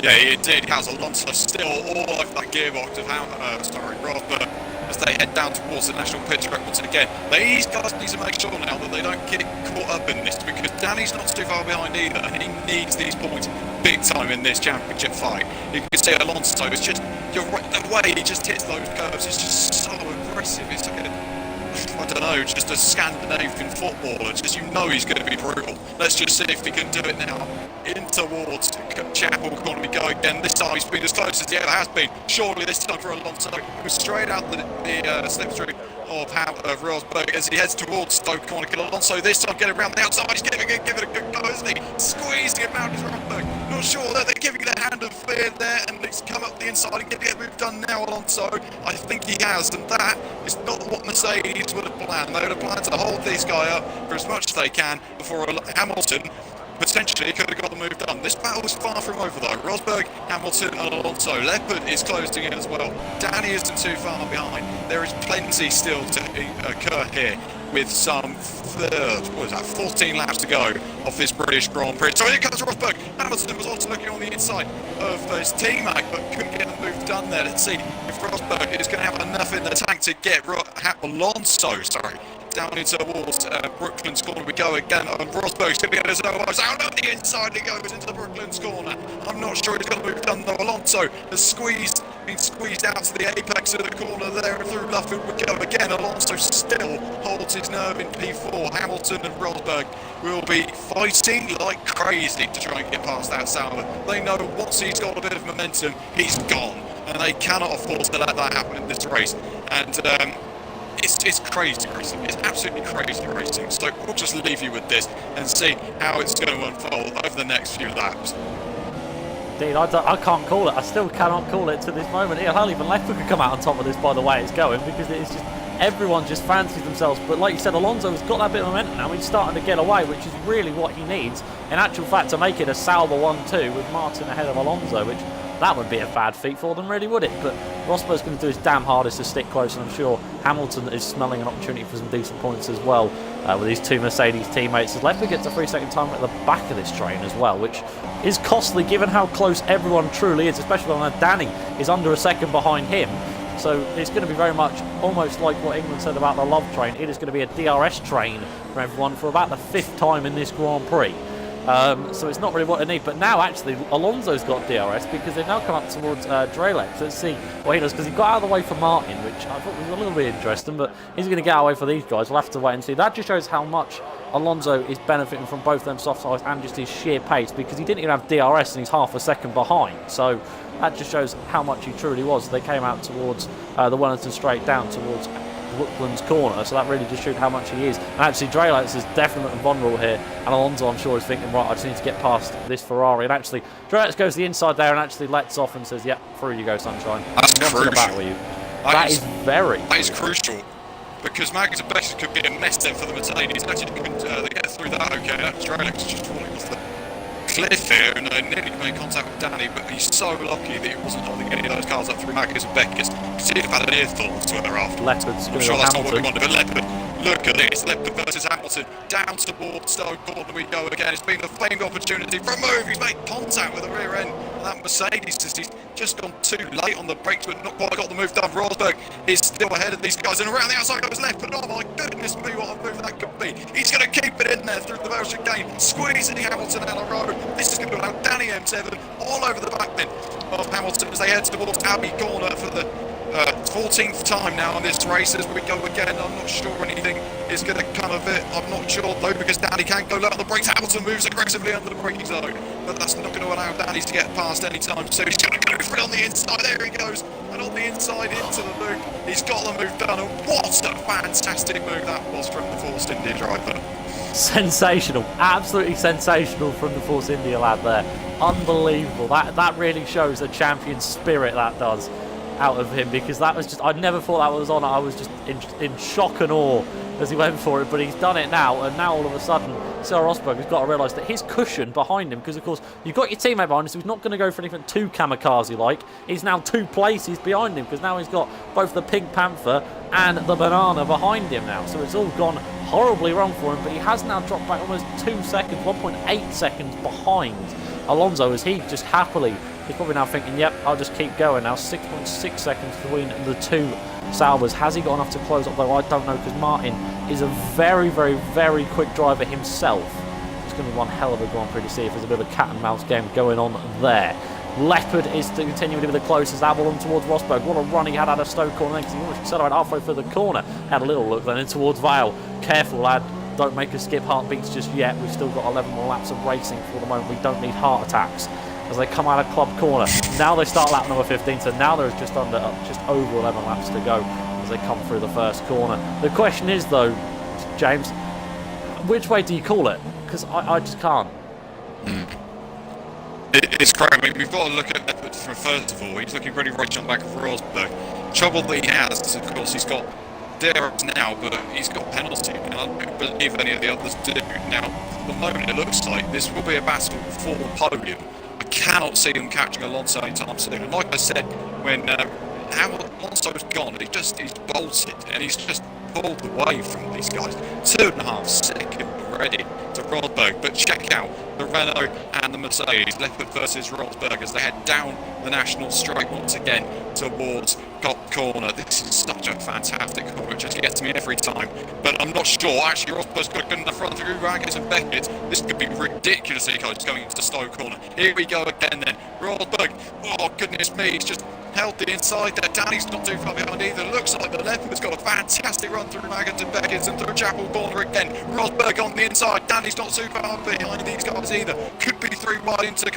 Yeah, he indeed has. Alonso still all over that gearbox of Rosberg as they head down towards the national pit track once again. These guys need to make sure now that they don't get caught up in this, because Danny's not too far behind either, and he needs these points big time in this championship fight. You can see Alonso is just, you're right, the way he just hits those curves is just so aggressive. It's like I don't know, just a Scandinavian footballer. Just, you know, he's going to be brutal. Let's just see if he can do it now. In towards Chapel Corner we go again. This time he's been as close as he ever has been. Surely this time for Alonso. He was straight out the slipstream of Rosberg as he heads towards Stoke Corner. Can Alonso this time get around the outside? He's giving it a good go, isn't he? Squeezing it around his Rosberg. Not sure that they're giving it a hand of fear there, and he's come up the inside and get a move done now, Alonso. I think he has, and that is not what Mercedes would have planned. They would have planned to hold this guy up for as much as they can before Hamilton potentially could have got the move done. This battle is far from over though. Rosberg, Hamilton and Alonso. Leopard is closing in as well. Danny isn't too far behind. There is plenty still to occur here with some 14 laps to go off this British Grand Prix. So here comes Rosberg. Hamilton was also looking on the inside of his teammate, but couldn't get the move done there. Let's see if Rosberg is going to have enough in the tank to get Alonso down into towards Brooklands Corner we go again, and Rosberg's going to get his elbows out of the inside. He goes into the Brooklands Corner. I'm not sure he's got the move done though. Alonso has squeezed been squeezed out to the apex of the corner there, and through Lufford we go again. Alonso still holds his nerve in P4. Hamilton and Rosberg will be fighting like crazy to try and get past that Sauber. They know once he's got a bit of momentum, he's gone, and they cannot afford to let that happen in this race. And it's crazy racing. It's absolutely crazy racing. So we'll just leave you with this and see how it's going to unfold over the next few laps. Indeed, I can't call it. I still cannot call it to this moment. Hardly even Leffler could come out on top of this by the way it's going, because it's just everyone just fancies themselves. But like you said, Alonso's got that bit of momentum now. He's starting to get away, which is really what he needs. In actual fact, to make it a Sauber 1-2 with Martin ahead of Alonso, which that would be a bad feat for them, really, would it? But Rosberg's going to do his damn hardest to stick close, and I'm sure Hamilton is smelling an opportunity for some decent points as well with these two Mercedes teammates. As Leffler gets a 3-second time at the back of this train as well, which is costly given how close everyone truly is, especially when Danny is under a second behind him. So it's going to be very much almost like what England said about the love train. It is going to be a DRS train for everyone for about the 5th time in this Grand Prix. So it's not really what they need. But now, actually, Alonso's got DRS because they've now come up towards Drelex. Let's see what he does, because he got out of the way for Martin, which I thought was a little bit interesting. But he's going to get out of the way for these guys. We'll have to wait and see. That just shows how much Alonso is benefiting from both them soft sides and just his sheer pace, because he didn't even have DRS and he's half a second behind. So that just shows how much he truly was. They came out towards the Wellington straight down towards Woodlands corner, so that really just showed how much he is. And actually Drelex is definitely vulnerable here, and Alonso, I'm sure, is thinking, right, I just need to get past this Ferrari. And actually Drelex goes to the inside there and actually lets off and says, yep, through you go, sunshine. That's crucial. That is very that is crucial, because Magnus basically could be a mess then for the Mercedes. Actually couldn't they get through that okay. Drelex is just falling off the cliff here and nearly made contact with Danny, but he's so lucky that he wasn't holding any of those cars up through Magnus and Beckus, because he'd have had an earful to her after. Leopard's I'm sure that's not what we wanted, but Leopard, look at this, Leopard versus Hamilton, down towards Stoke corner we go again. It's been a famed opportunity for a move. He's made contact with the rear end of that Mercedes, he's just gone too late on the brakes, but not quite got the move done. Rosberg is still ahead of these guys, and around the outside goes Leopard. Oh my goodness me, what a move that could be. He's going to keep it in there through the Belgian game, squeezing Hamilton out of the road. This is going to allow Danny M7 all over the back then of Hamilton as they head towards Abbey Corner for the 14th time now on this race as we go again. I'm not sure anything is going to come of it. I'm not sure though, because Danny can't go low on the brakes. Hamilton moves aggressively under the braking zone, but that's not going to allow Danny to get past any time. So he's going to go for it on the inside. There he goes, and on the inside into the loop. He's got the move done, and what a fantastic move that was from the Force India driver. Sensational, absolutely sensational from the Force India lad there. Unbelievable. That really shows a champion spirit, that does, out of him, because that was just, I never thought that was on. I was just in shock and awe as he went for it, but he's done it now, and now all of a sudden Sir Rosberg has got to realise that his cushion behind him, because of course you've got your teammate behind him, so he's not going to go for anything too kamikaze like. He's now 2 places behind him, because now he's got both the Pink Panther and the Banana behind him now, so it's all gone horribly wrong for him. But he has now dropped back almost 2 seconds, 1.8 seconds behind Alonso, as he just happily, he's probably now thinking, yep, I'll just keep going now. 6.6 seconds between the two Saubers. Has he got enough to close up though? I don't know, because Martin is a very, very, very quick driver himself. It's going to be one hell of a Grand Prix to see if there's a bit of a cat and mouse game going on there. Leopard is continuing to be the closest. Avalon towards Rosberg. What a run he had out of Stoke corner then, because he almost accelerated halfway through the corner. Had a little look then in towards Vale. Careful, lad. Don't make us skip heartbeats just yet. We've still got 11 more laps of racing for the moment. We don't need heart attacks as they come out of club corner. Now they start lap number 15, so now there's just over 11 laps to go as they come through the first corner. The question is though, James, which way do you call it? Because I just can't. It's great. I mean, we've got to look at Leopard from, first of all, he's looking pretty right on the back of Rosberg. Trouble that he has is, of course, he's got DRS now, but he's got penalty, and I don't believe any of the others do. Now, at the moment, it looks like this will be a battle for the podium. I cannot see them catching Alonso anytime soon. And like I said, when Alonso's gone, he's bolted, and he's just pulled away from these guys. 2.5 second already to Rosberg. But check out the Renault and the Mercedes, Leopard versus Rosberg, as they head down the national straight once again towards Cop Corner. This is such a fantastic corner, it just gets me every time. But I'm not sure, actually Rosberg's got a good enough run through Raggers and Beckett. This could be ridiculously close going into Stowe Corner. Here we go again then, Rosberg, oh goodness me, he's just held the inside there. Danny's not too far behind either. Looks like the Leopard's got a fantastic run through Raggers and Beckett and through Chapel Corner again. Rosberg on the inside, Danny's not too far behind these guys either. Could be 3 wide into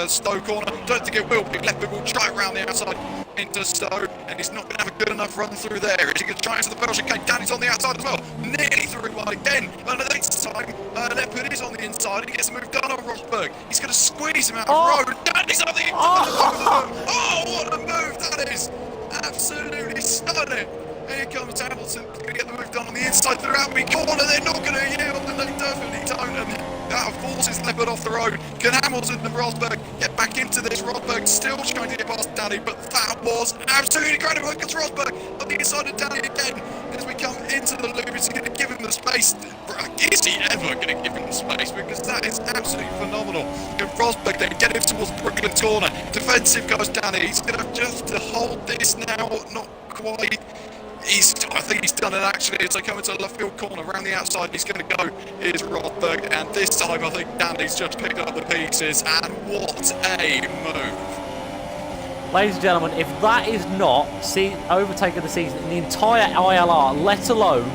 Stowe Corner, don't think it will be. Leopard will try around the outside into Stowe, and he's not going to have a good enough run through there. Is he going to try into the Belgian chicane? Danny's on the outside as well, nearly 3 wide again, and the next time Leopard is on the inside and he gets a move done on Rosberg. He's going to squeeze him out of road. Danny's on the inside. Oh, what a move that is! Absolutely stunning. Here comes Hamilton, going to get the move done on the inside through Abbey Corner. They're not going to yield, and they definitely don't, and that forces Leopard off the road. Can Hamilton and Rosberg get back into this? Rosberg still trying to get past Danny, but that was absolutely incredible. Here comes Rosberg on the inside of Danny again. As we come into the loop, is he going to give him the space? Is he ever going to give him the space? Because that is absolutely phenomenal. Can Rosberg then get him towards Brooklyn Corner? Defensive goes Danny. He's going to just have to hold this now, not quite. I think he's done it actually as they come into the left field corner around the outside. He's going to go. Here's Rosberg, and this time I think Danny's just picked up the pieces, and what a move. Ladies and gentlemen, if that is not overtaking the season in the entire ILR, let alone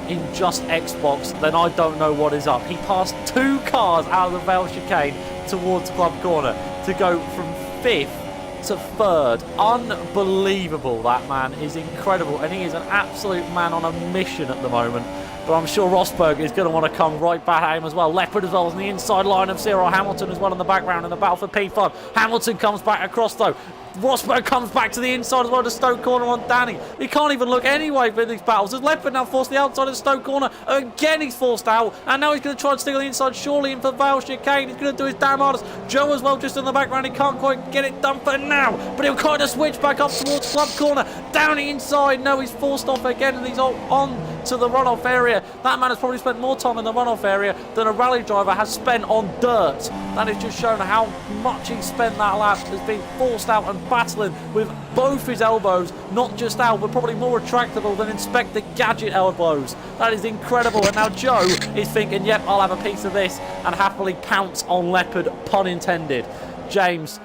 in just Xbox, then I don't know what is up. He passed 2 cars out of the Vale chicane towards Club Corner to go from 5th to 3rd. Unbelievable. That man is incredible, and he is an absolute man on a mission at the moment. But I'm sure Rosberg is going to want to come right back at him as well. Leopard as well on the inside line of Cyril Hamilton as well in the background in the battle for P5. Hamilton comes back across though. Rosberg comes back to the inside as well to Stoke Corner on Danny. He can't even look anyway for these battles. As Leopard now forced the outside of Stoke Corner. Again he's forced out. And now he's going to try and steal the inside surely in for Vale chicane. He's going to do his damn hardest. Joe as well just in the background. He can't quite get it done for now. But he'll kind of switch back up towards Club Corner. Down the inside. No, he's forced off again and he's on to the runoff area. That man has probably spent more time in the runoff area than a rally driver has spent on dirt. That has just shown how much he spent that lap as being forced out and battling with both his elbows, not just out, but probably more retractable than Inspector Gadget elbows. That is incredible. And now Joe is thinking, yep, I'll have a piece of this, and happily pounce on Leopard, pun intended. James,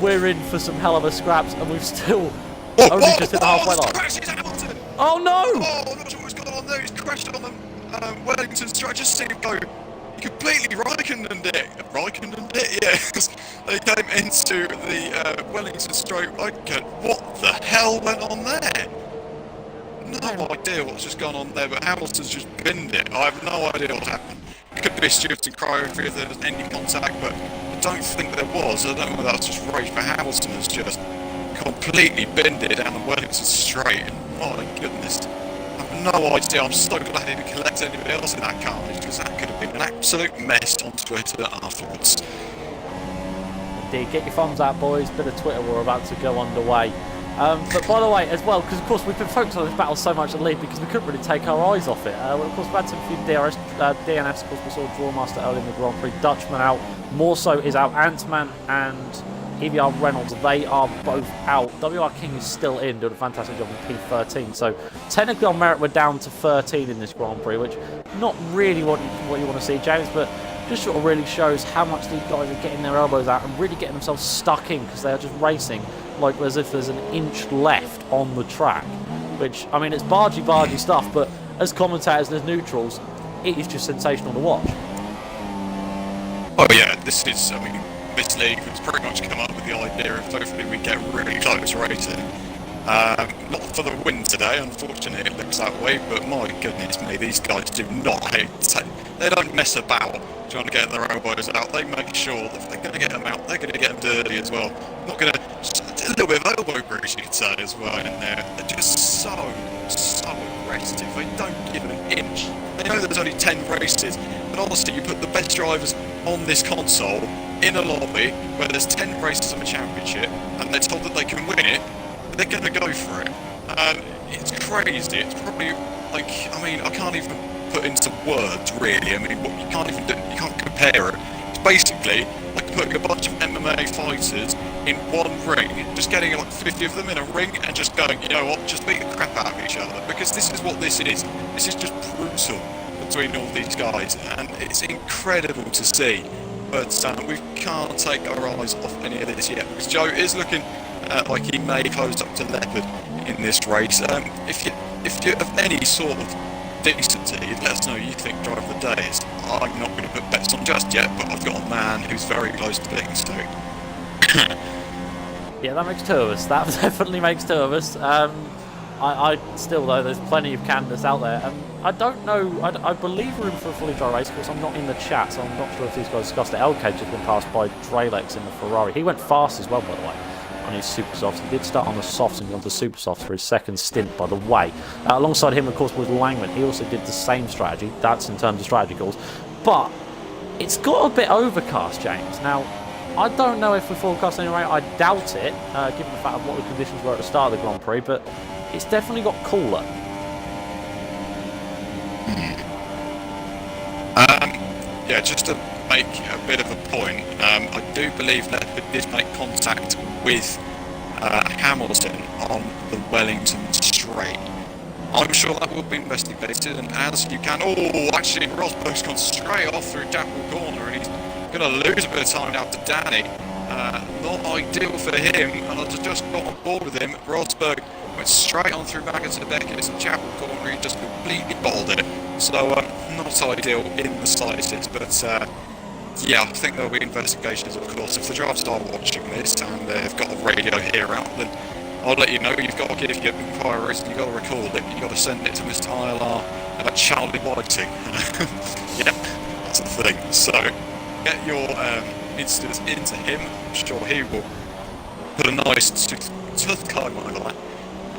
we're in for some hell of a scraps, and we've still only just hit the halfway line. Oh no! Oh, I'm not sure what's going on there. He's crashed on the Wellington straight. I just seen him go. He completely Raikkonen'd it, yes. They came into the Wellington straight. What the hell went on there? No idea what's just gone on there, but Hamilton's just binned it. I have no idea what happened. It could be Stewart and Crowley if there was any contact, but I don't think there was. I don't know whether that was just rage, but Hamilton has just completely binned it down the Wellington straight. And my goodness, I have no idea. I'm so glad he didn't collect anybody else in that carnage, because that could have been an absolute mess on Twitter afterwards. Indeed, get your thumbs out, boys. Bit of Twitter war about to go underway. But by the way, as well, because of course we've been focused on this battle so much at lead because we couldn't really take our eyes off it. Of course, we've had some few DNFs. Of course, we saw Drawmaster early in the Grand Prix. Dutchman out. More so is out. Ant-Man and EVR Reynolds, they are both out. WR King is still in, doing a fantastic job in P13. So technically on merit, we're down to 13 in this Grand Prix, which not really what you want to see, James, but just sort of really shows how much these guys are getting their elbows out and really getting themselves stuck in, because they are just racing like as if there's an inch left on the track. Which, I mean, it's bargy stuff, but as commentators and as neutrals, it is just sensational to watch. Oh yeah, this is, I mean, this league has pretty much come up with the idea of hopefully we get really close racing. Not for the win today, unfortunately it looks that way, but my goodness me, these guys do not they don't mess about trying to get their elbows out. They make sure that if they're going to get them out, they're going to get them dirty as well. Not going to, a little bit of elbow grease you could say as well in there. They're just so aggressive. They don't give an inch. They know there's only 10 races, but honestly, you put the best drivers on this console in a lobby where there's 10 races of a championship and they're told that they can win it, they're going to go for it. It's crazy. It's probably, like, I mean, I can't even put into words, really. I mean, you can't even you can't compare it. It's basically like putting a bunch of MMA fighters in one ring, just getting like 50 of them in a ring and just going, you know what, just beat the crap out of each other. Because this is what this is. This is just brutal between all these guys, and it's incredible to see. But we can't take our eyes off any of this yet, because Joe is looking like he may close up to Leopard in this race. If you're of any sort of decency, let us know who you think driver of the day is. I'm not going to put bets on just yet, but I've got a man who's very close to being so. Yeah, that makes two of us. That definitely makes two of us. I still, though, there's plenty of candidates out there. I don't know, I believe we're in for a fully dry race. Of course, I'm not in the chat, so I'm not sure if these guys discussed it. LK just been passed by Dralex in the Ferrari. He went fast as well, by the way, on his super softs. He did start on the softs and gone to super softs for his second stint, by the way. Alongside him, of course, was Langman. He also did the same strategy. That's in terms of strategy calls. But it's got a bit overcast, James. Now, I don't know if we forecast any rain. I doubt it, given the fact of what the conditions were at the start of the Grand Prix, but it's definitely got cooler. Yeah, just to make a bit of a point, I do believe Leopard did make contact with Hamilton on the Wellington straight. I'm sure that will be investigated, and as you can... Oh, actually, Rosberg's gone straight off through Chapel Corner, and he's going to lose a bit of time now to Danny. Not ideal for him, and I just got on board with him. Rosberg went straight on through Magnus and Beckett and Chapel Corner. He just completely bottled it. So, not ideal in the slightest, but yeah, I think there'll be investigations, of course. If the drivers are watching this and they've got a radio here out, then I'll let you know. You've got to give your inquiries and you've got to record it. You've got to send it to Mr. ILR about Charlie Whiting. Yeah, that's the thing. So, get your incidents into him. I'm sure he will put a nice tooth comb on that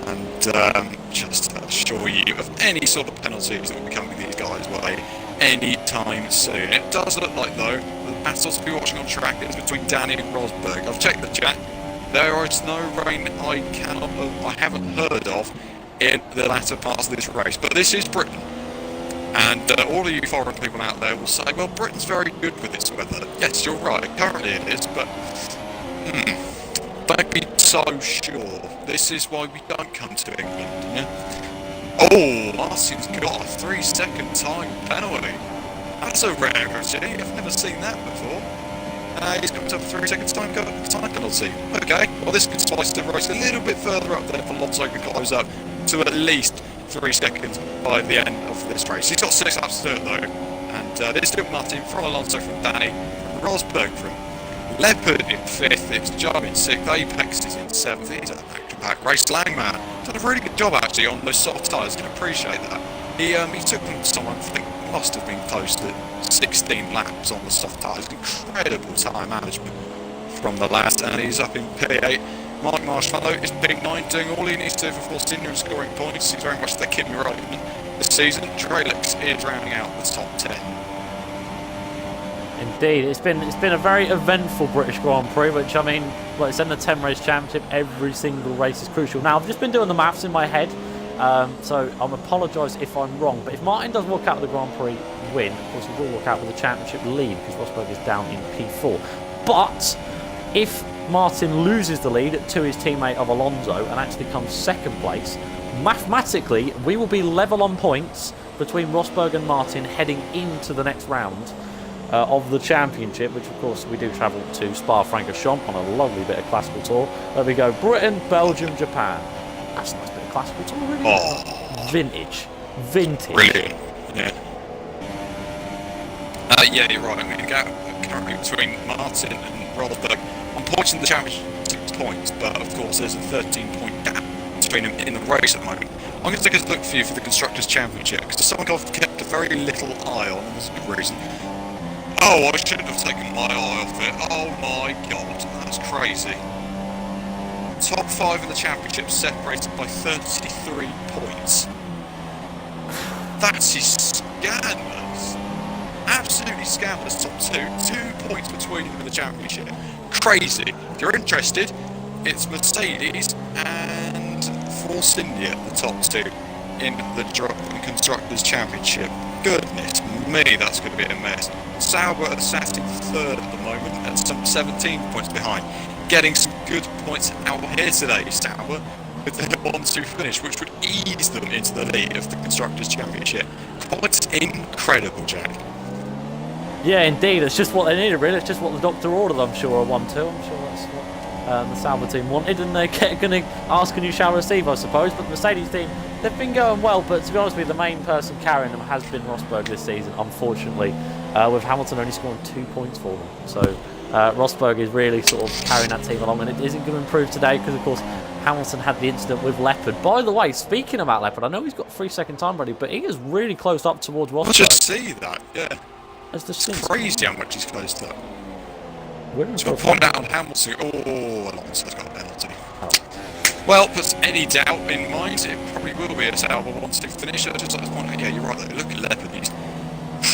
and just assure you of any sort of penalties that will be coming these guys' way anytime soon. It does look like, though, the battles to be watching on track is between Danny and Rosberg. I've checked the chat. There is no rain I haven't heard of in the latter parts of this race, but this is Britain. And all of you foreign people out there will say, well, Britain's very good with its weather. Yes, you're right, currently it is, but don't be so sure. This is why we don't come to England, yeah? Oh, Martin's got a 3-second time penalty. That's a rarity, I've never seen that before. He's got up 3 seconds time penalty. Okay, well this could spice the race a little bit further up there for Alonso can close up to at least 3 seconds by the end of this race. He's got 6 laps to do it though, and there's still Martin from Alonso, from Danny, from Rosberg, from Leopard in 5th, it's Joe in 6th, Apex is in 7th, he's a back-to-back race. Langman done a really good job actually on those soft tyres, can appreciate that. He took them to someone, I think must have been close to 16 laps on the soft tyres. Incredible tyre management from the lad, and he's up in P8. Mike Marshmallow is P9, doing all he needs to for Force India and scoring points. He's very much the Kimi Räikkönen this season. Dralex is rounding out the top 10. Indeed, it's been a very eventful British Grand Prix, which, I mean, well, it's in the 10 race championship. Every single race is crucial. Now, I've just been doing the maths in my head, so I'm apologise if I'm wrong. But if Martin does walk out with the Grand Prix win, of course, he will walk out with the championship lead because Rosberg is down in P4. But if Martin loses the lead to his teammate of Alonso and actually comes second place, mathematically, we will be level on points between Rosberg and Martin heading into the next round of the championship, which of course we do travel to Spa-Francorchamps on a lovely bit of classical tour. There we go, Britain, Belgium, Japan. That's a nice bit of classical tour, really. Oh. Vintage. Brilliant, yeah. Yeah, you're right. I mean, the gap currently between Martin and Rosberg on points in the championship points, but of course there's a 13-point gap between them in the race at the moment. I'm going to take a look for you for the Constructors' Championship, because someone I've kept a very little eye on, and there's a good reason. Oh, I shouldn't have taken my eye off it. Oh my god, that's crazy. Top 5 in the championship separated by 33 points. That is scandalous. Absolutely scandalous. Top 2 points between them in the championship. Crazy. If you're interested, it's Mercedes and Force India, the top 2. in the Constructors' Championship. Goodness me, that's going to be a mess. Sauber sat in third at the moment and some 17 points behind. Getting some good points out here today, Sauber, with their 1-2 finish, which would ease them into the lead of the Constructors' Championship. Quite incredible, Jack. Yeah, indeed. It's just what they needed, really. It's just what the doctor ordered, I'm sure, a 1-2. I'm sure that's what the Sauber team wanted, and they're going to ask and you shall receive, I suppose. But the Mercedes team, they've been going well, but to be honest with you, the main person carrying them has been Rosberg this season, unfortunately, with Hamilton only scoring 2 points for them. So Rosberg is really sort of carrying that team along, and it isn't going to improve today because, of course, Hamilton had the incident with Leopard. By the way, speaking about Leopard, I know he's got 3-second time ready, but he is really close up towards Rosberg. I just see that, yeah. It's crazy how much he's closed up. So I'll point out on Hamilton. Oh, Alonso's got a penalty. Oh. Well, puts any doubt in mind, it probably will be a Sauber 1-2 finish. I just like to point out, yeah, you're right though. Look at Leopard, he's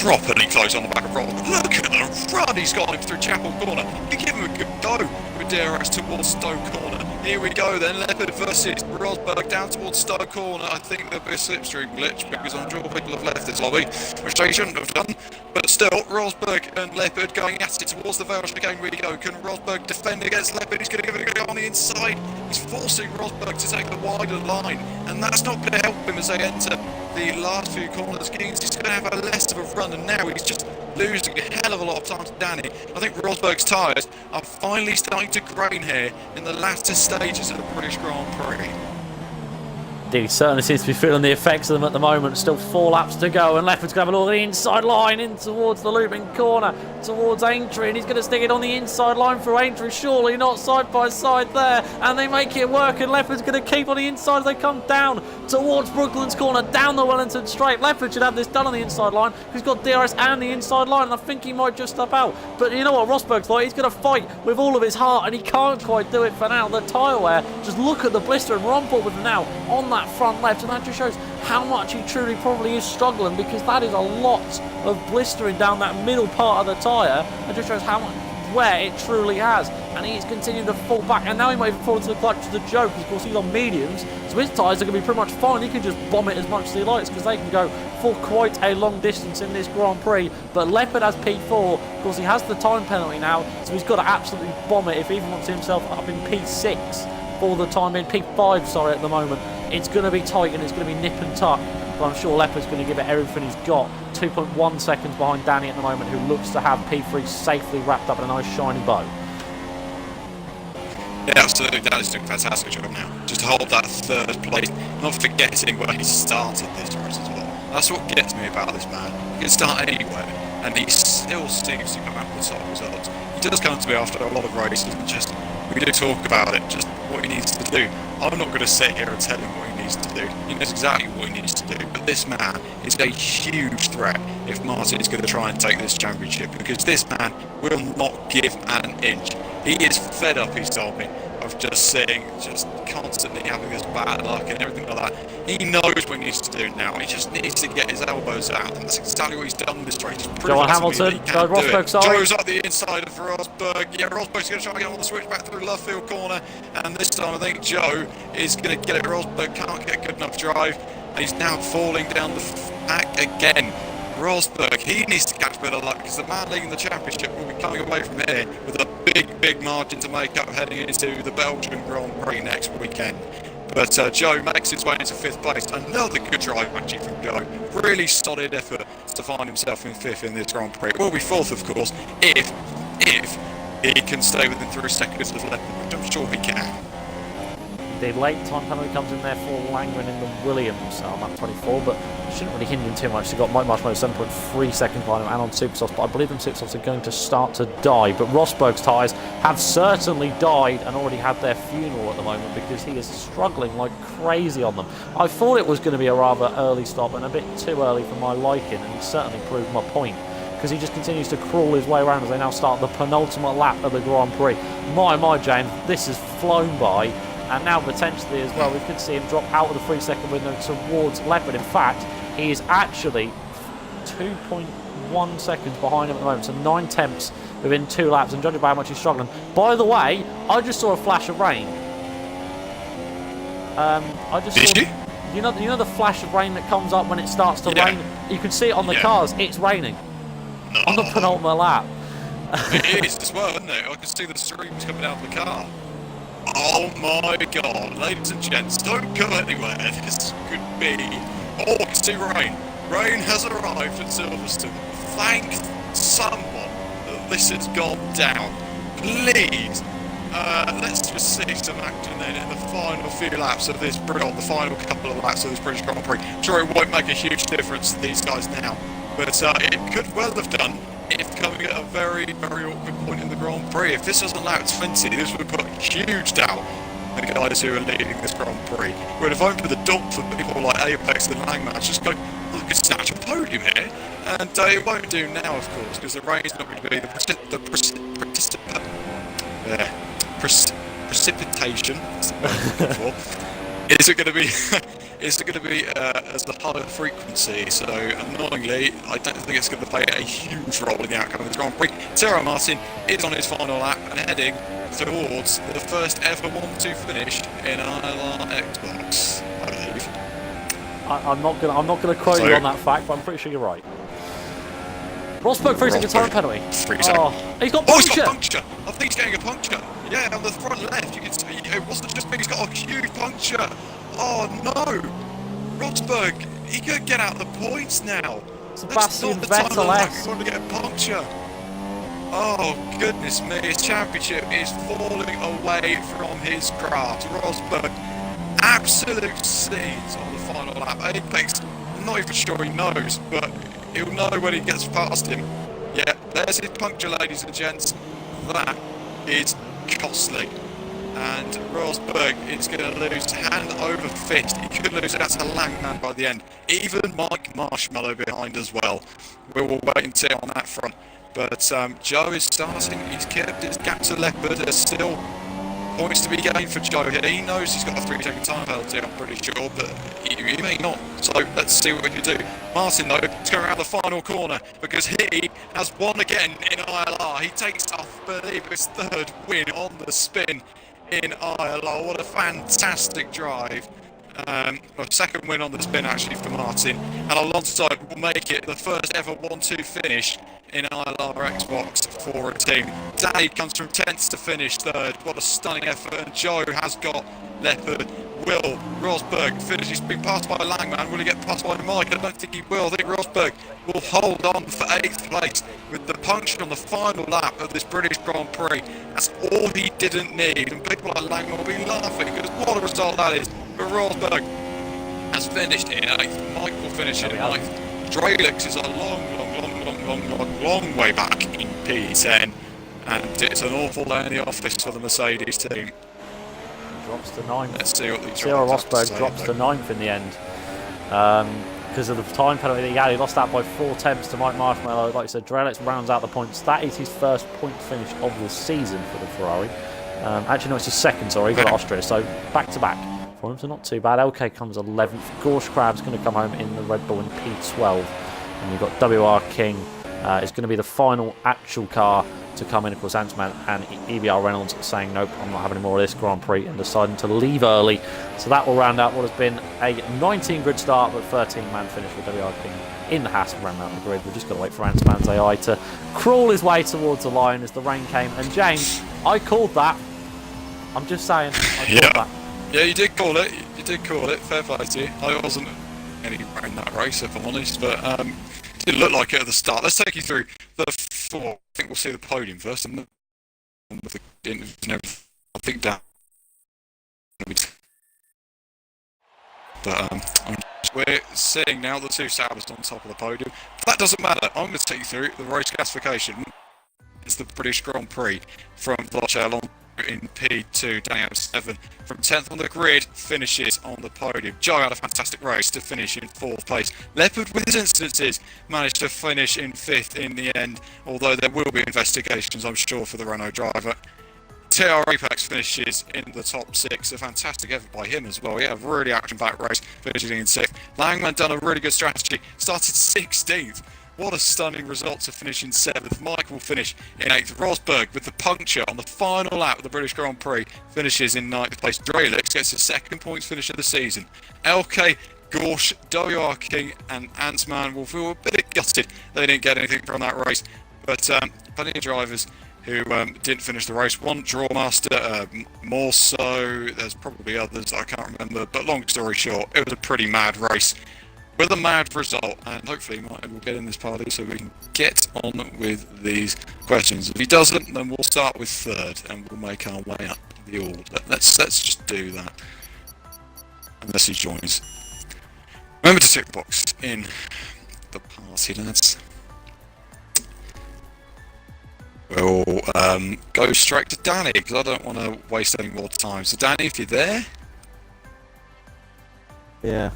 properly close on the back of Roll. Look at the run he's got him through Chapel Corner. You give him a good go with DRS towards Stowe Corner. Here we go then, Leopard versus Rosberg down towards Stowe Corner. I think there'll be a slipstream glitch because I'm sure people have left this lobby, which they shouldn't have done. But still, Rosberg and Leopard going at it towards the Vale chicane. We go. Can Rosberg defend against Leopard? He's going to give it a go on the inside. He's forcing Rosberg to take the wider line, and that's not going to help him as they enter the last few corners. He's going to have a less of a run, and now he's just losing a hell of a lot of time to Danny. I think Rosberg's tyres are finally starting to grain here in the latter stages of the British Grand Prix. He certainly seems to be feeling the effects of them at the moment. Still 4 laps to go, and Leopard's going to have it all the inside line in towards the looping corner, towards Aintree, and he's going to stick it on the inside line for Aintree. Surely not side by side there, and they make it work, and Leopard's going to keep on the inside as they come down towards Brooklands corner, down the Wellington straight. Leopard should have this done on the inside line. He's got DRS and the inside line, and I think he might just step out. But you know what Rosberg's like? He's going to fight with all of his heart, and he can't quite do it for now. The tyre wear, just look at the blister, and we're on board with him now on that front left, and that just shows how much he truly probably is struggling, because that is a lot of blistering down that middle part of the tyre. It just shows how much wear it truly has, and he's continuing to fall back, and now he might even fall into the clutch to the joke, because of course he's on mediums, so his tyres are going to be pretty much fine. He can just bomb it as much as he likes, because they can go for quite a long distance in this Grand Prix. But Leopard has P4, of course he has the time penalty now, so he's got to absolutely bomb it if he even wants himself up in P6 for the time in P5, sorry, at the moment. It's going to be tight, and it's going to be nip and tuck, but I'm sure Leopard's going to give it everything he's got. 2.1 seconds behind Danny at the moment, who looks to have P3 safely wrapped up in a nice shiny bow. Yeah, absolutely. Danny's doing a fantastic job now. Just to hold that third place, not forgetting where he started this race as well. That's what gets me about this man. He can start anywhere, and he still seems to come out with solid results. He does come to me after a lot of races, and just, we do talk about it, just what he needs to do. I'm not going to sit here and tell him what he needs to do. He knows exactly what he needs to do. But this man is a huge threat if Martin is going to try and take this championship, because this man will not give an inch. He is fed up, he's told me, of just sitting, just constantly having this bad luck and everything like that. He knows what he needs to do now. He just needs to get his elbows out, and that's exactly what he's done in this race. Joe Hamilton, Joe Rosberg, sorry. Joe's up the inside of Rosberg. Yeah, Rosberg's going to try and get on the switch back through left field corner, and this time I think Joe is going to get it. Rosberg can't get good enough drive, and he's now falling down the back again. Rosberg, he needs to catch a bit of luck, because the man leading the championship will be coming away from here with a big margin to make up heading into the Belgian Grand Prix next weekend. But Joe makes his way into 5th place. Another good drive actually from Joe. Really solid effort to find himself in 5th in this Grand Prix. It will be 4th, of course, if he can stay within 3 seconds of Leopard, which I'm sure he can. The late time penalty comes in there for Langren in the Williams on lap 24, but shouldn't really hinder him too much. They've got Mike Marshmallow 7.3 seconds behind him and on Supersofts, but I believe them Supersofts are going to start to die. But Rosberg's tyres have certainly died and already had their funeral at the moment, because he is struggling like crazy on them. I thought it was going to be a rather early stop and a bit too early for my liking, and he certainly proved my point, because he just continues to crawl his way around as they now start the penultimate lap of the Grand Prix. My, James, this has flown by. And now potentially as well, we could see him drop out of the 3-second window towards Leopard. In fact, he is actually 2.1 seconds behind him at the moment, so 9 tenths within 2 laps, and judging by how much he's struggling. By the way, I just saw a flash of rain. Did you? You know the flash of rain that comes up when it starts to rain? You can see it on the cars. It's raining. No. On the penultimate lap. It is as well, isn't it? I can see the streams coming out of the car. Oh my god, ladies and gents, don't go anywhere. This could be... Oh, I can see rain. Rain has arrived at Silverstone. Thank someone that this has gone down. Please, let's just see some action then in the final few laps of this, the final couple of laps of this British Grand Prix. Sure, it won't make a huge difference to these guys now, but it could well have done if coming at a very, very awkward point in the Grand Prix. If this wasn't lap 20, this would put huge doubt on the guys who are leading this Grand Prix. Would have opened the door for people like Apex and Langman just go, well, we could snatch a podium here. And it won't do now, of course, because the rain's not going to be precipitation. Is it going to be? Is it going to be as a higher frequency? So annoyingly, I don't think it's going to play a huge role in the outcome of the Grand Prix. Tyrrell Martin is on his final lap and heading towards the first ever 1-2 finish in ILR Xbox, I believe. I'm not gonna quote you on that fact, but I'm pretty sure you're right. Rosberg freezing a time penalty. Oh, he's got puncture. Oh, he's got puncture. I think he's getting a puncture. Yeah, on the front left, you can see it wasn't just me. He's got a huge puncture. Oh no, Rosberg, he could get out the points now. Sebastian Vettel Vettel. You want to get a puncture. Oh goodness me, his championship is falling away from his grasp. Rosberg, absolute scenes on the final lap. Apex, I'm not even sure he knows, but he'll know when he gets past him. Yeah, there's his puncture, ladies and gents. That is costly. And Rosberg is going to lose hand over fist. He could lose it to Langman by the end. Even Mike Marshmallow behind as well. We will wait and see on that front. But Joe is starting. He's kept his gap to Leopard. There's still points to be gained for Joe here. He knows he's got a 3-second time penalty, I'm pretty sure, but he may not. So let's see what we can do. Martin, though, is going around the final corner because he has won again in ILR. He takes, I believe, his third win on the spin in ILR. What a fantastic drive. A second win on the spin actually for Martin, and alongside will make it the first ever 1-2 finish in ILR Xbox for a team. Danny comes from 10th to finish third. What a stunning effort, and Joe has got Leopard. Will Rosberg finish? He's been passed by Langman. Will he get passed by Mike? I don't think he will. I think Rosberg will hold on for 8th place with the puncture on the final lap of this British Grand Prix. That's all he didn't need, and people like Langman will be laughing because what a result that is. But Rosberg has finished in 8th. Mike will finish in 9th. Drelix is a long way back in P10, and it's an awful day in the office for the Mercedes team. Drops to 9th. Let's see what these Rosberg drops to 9th in the end because of the time penalty that he had. He lost that by 4 tenths to Mike Marshmallow. Like I said, Drelix rounds out the points. That is his first point finish of the season for the Ferrari. Actually, no, it's his second. Sorry, he got Austria, so back to back for him. So not too bad. LK comes 11th. Gorsh Crab's going to come home in the Red Bull in P12, and you've got WR King. Is going to be the final actual car to come in. Of course, Antman and EBR Reynolds saying nope, I'm not having any more of this Grand Prix, and deciding to leave early. So that will round out what has been a 19 grid start but 13-man finish with WR King in the Haas round out the grid. We've just got to wait for Antman's AI to crawl his way towards the line as the rain came. And James, I called that. I'm just saying, I called that. Yeah, you did call it. You did call it. Fair play to you. I wasn't anywhere in that race, if I'm honest, but didn't look like it at the start. Let's take you through the 4. I think we'll see the podium first, and then with the interviews and everything. I think that. But we're seeing now the 2 Saubers on top of the podium. But that doesn't matter. I'm going to take you through the race classification. It's the British Grand Prix from Vauxhall in P2, Daniel 7 from 10th on the grid, finishes on the podium. Joe had a fantastic race to finish in 4th place. Leopard, with his instances, managed to finish in 5th in the end, although there will be investigations, I'm sure, for the Renault driver. TR Apex finishes in the top 6, a fantastic effort by him as well. He had a really action-packed race, finishing in 6th. Langman done a really good strategy, started 16th What a stunning result to finish in 7th. Mike will finish in 8th. Rosberg with the puncture on the final lap of the British Grand Prix finishes in 9th place. Drelix gets his 2nd points finish of the season. LK, Gorsh, WR King and Ant-Man will feel a bit gutted they didn't get anything from that race. But plenty of drivers who didn't finish the race. One Drawmaster, more so. There's probably others I can't remember. But long story short, it was a pretty mad race with a mad result, and hopefully Martin will get in this party so we can get on with these questions. If he doesn't, then we'll start with 3rd and we'll make our way up the order. Let's just do that, unless he joins. Remember to tick the box in the party, lads. We'll go straight to Danny, because I don't want to waste any more time. So Danny, if you're there? Yeah.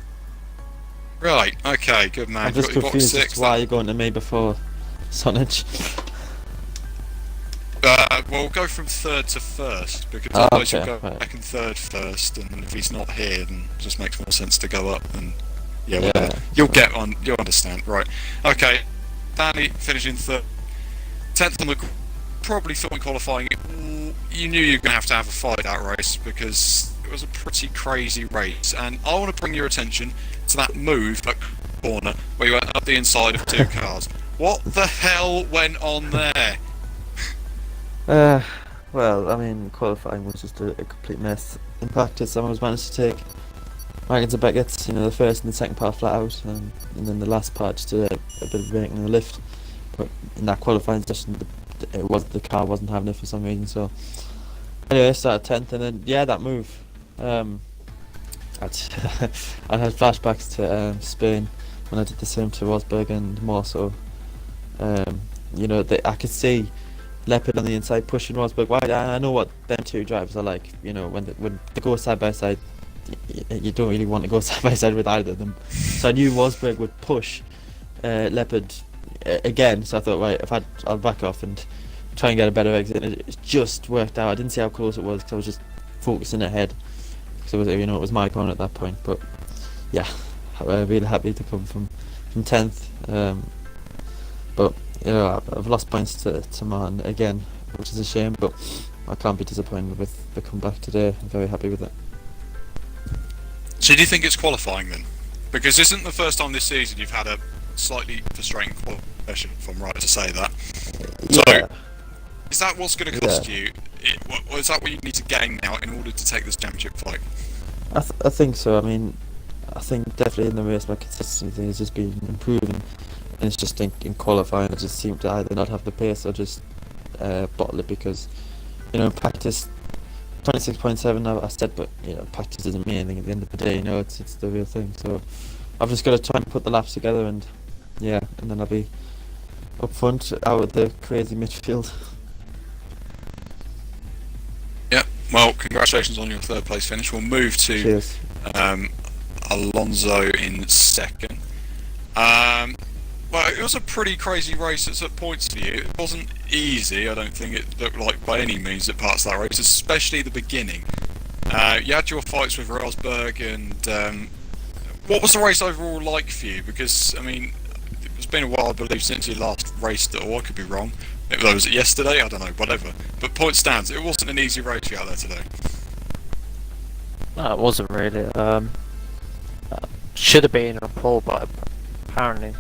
Right, okay, good man. I'm just confused as to why you're going to me before Sonage. We'll go from 3rd to 1st, because otherwise okay, you'll go right. back in 3rd first, and if he's not here, then it just makes more sense to go up, and yeah. You'll get on, you'll understand. Right, okay, Danny finishing 3rd. 10th on the probably thought in qualifying, you knew you were going to have a fight that race, because it was a pretty crazy race, and I want to bring your attention to that move at corner where you went up the inside of 2 cars. What the hell went on there? Well, I mean, qualifying was just a complete mess. In practice, I was managed to take wagons and Beckett's, the 1st and the 2nd part flat out, and then the last part just a bit of braking and a lift. But in that qualifying session, the car wasn't having it for some reason. So anyway, I started 10th, and then that move. I had flashbacks to Spain when I did the same to Rosberg, and more so, I could see Leopard on the inside pushing Rosberg wide. I know what them 2 drivers are like. When they go side by side, you don't really want to go side by side with either of them. So I knew Rosberg would push Leopard again. So I thought, right, I'll back off and try and get a better exit. It just worked out. I didn't see how close it was because I was just focusing ahead. So it was my corner at that point. But yeah, really happy to come from 10th. But I've lost points to Martin again, which is a shame. But I can't be disappointed with the comeback today. I'm very happy with it. So do you think it's qualifying then? Because isn't the first time this season you've had a slightly frustrating qualification, if I'm right to say that? So is that what's going to cost you? Or is that what you need to gain now in order to take this championship fight? I think so. I mean, I think definitely in the race my consistency has just been improving, and it's just in qualifying I just seem to either not have the pace or just bottle it, because in practice 26.7 I said, but practice isn't me anything at the end of the day. It's the real thing. So I've just got to try and put the laps together, and then I'll be up front out of the crazy midfield. Yeah, well, congratulations on your 3rd place finish. We'll move to Cheers. Alonso in 2nd. Well, it was a pretty crazy race at points for you. It wasn't easy. I don't think it looked like by any means at parts of that race, especially the beginning. You had your fights with Rosberg, and what was the race overall like for you? Because, I mean, it's been a while, I believe, since you last raced at all. I could be wrong. Was it yesterday? I don't know, whatever. But point stands, it wasn't an easy race you out there today. No, it wasn't really. Should have been a pole, but apparently,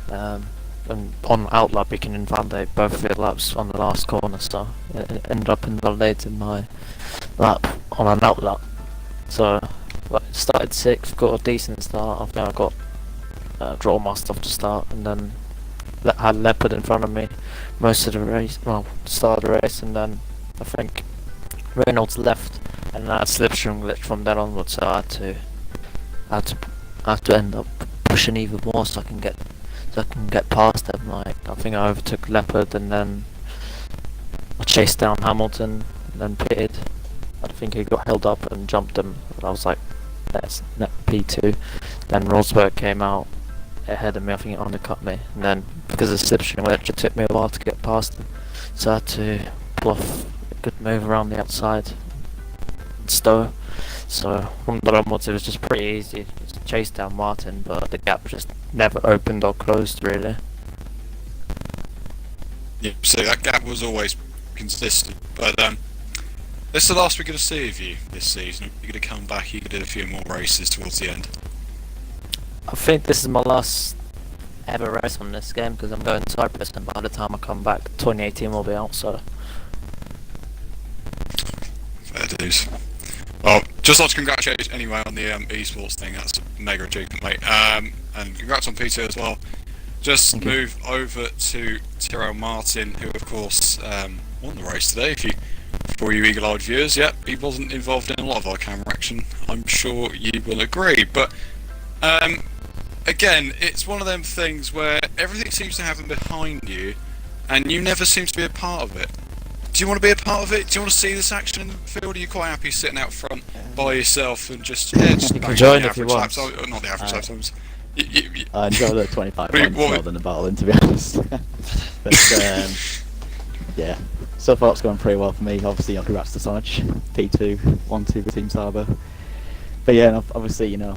and on outlap we can invalidate both field laps on the last corner, so it ended up invalidating my lap on an outlap. So started 6th, got a decent start. After I got draw my stuff to start, and then had Leopard in front of me most of the race, start of the race, and then I think Reynolds left, and I had slipstream glitch from then onwards, so I had to end up pushing even more so I can get past them. Like, I think I overtook Leopard, and then I chased down Hamilton, and then pitted. I think he got held up and jumped him, and I was like, that's P2. Then Rosberg came out ahead of me, I think it undercut me, and then because of the slipstream glitch it took me a while to get past him, so I had to pull off a good move around the outside and stow. So from the onwards it was just pretty easy, just chase down Martin, but the gap just never opened or closed really. Yeah, so that gap was always consistent. But this is the last we're going to see of you this season. You're going to come back, you're going to do a few more races towards the end. I think this is my last ever race on this game because I'm going to Cyprus, and by the time I come back, 2018 will be out. So Fair dues. Well, just like to congratulate you anyway on the eSports thing. That's a mega achievement, mate. And congrats on P2 as well. Just Thank you. move over to Tyrrell Martin, who of course won the race today. For you eagle-eyed viewers, yep, he wasn't involved in a lot of our camera action. I'm sure you will agree. But again, it's one of them things where everything seems to happen behind you, and you never seem to be a part of it. Do you want to be a part of it? Do you want to see this action in the field? Are you quite happy sitting out front by yourself and just You can bang join the if you average want. laps? Oh, not the average laps. I enjoy the 25 What- points what- more than the battling, to be honest. But yeah, so far it's going pretty well for me. Obviously, congrats to Sonich, P2, 1-2 with Team Saber. But yeah, and obviously, you know,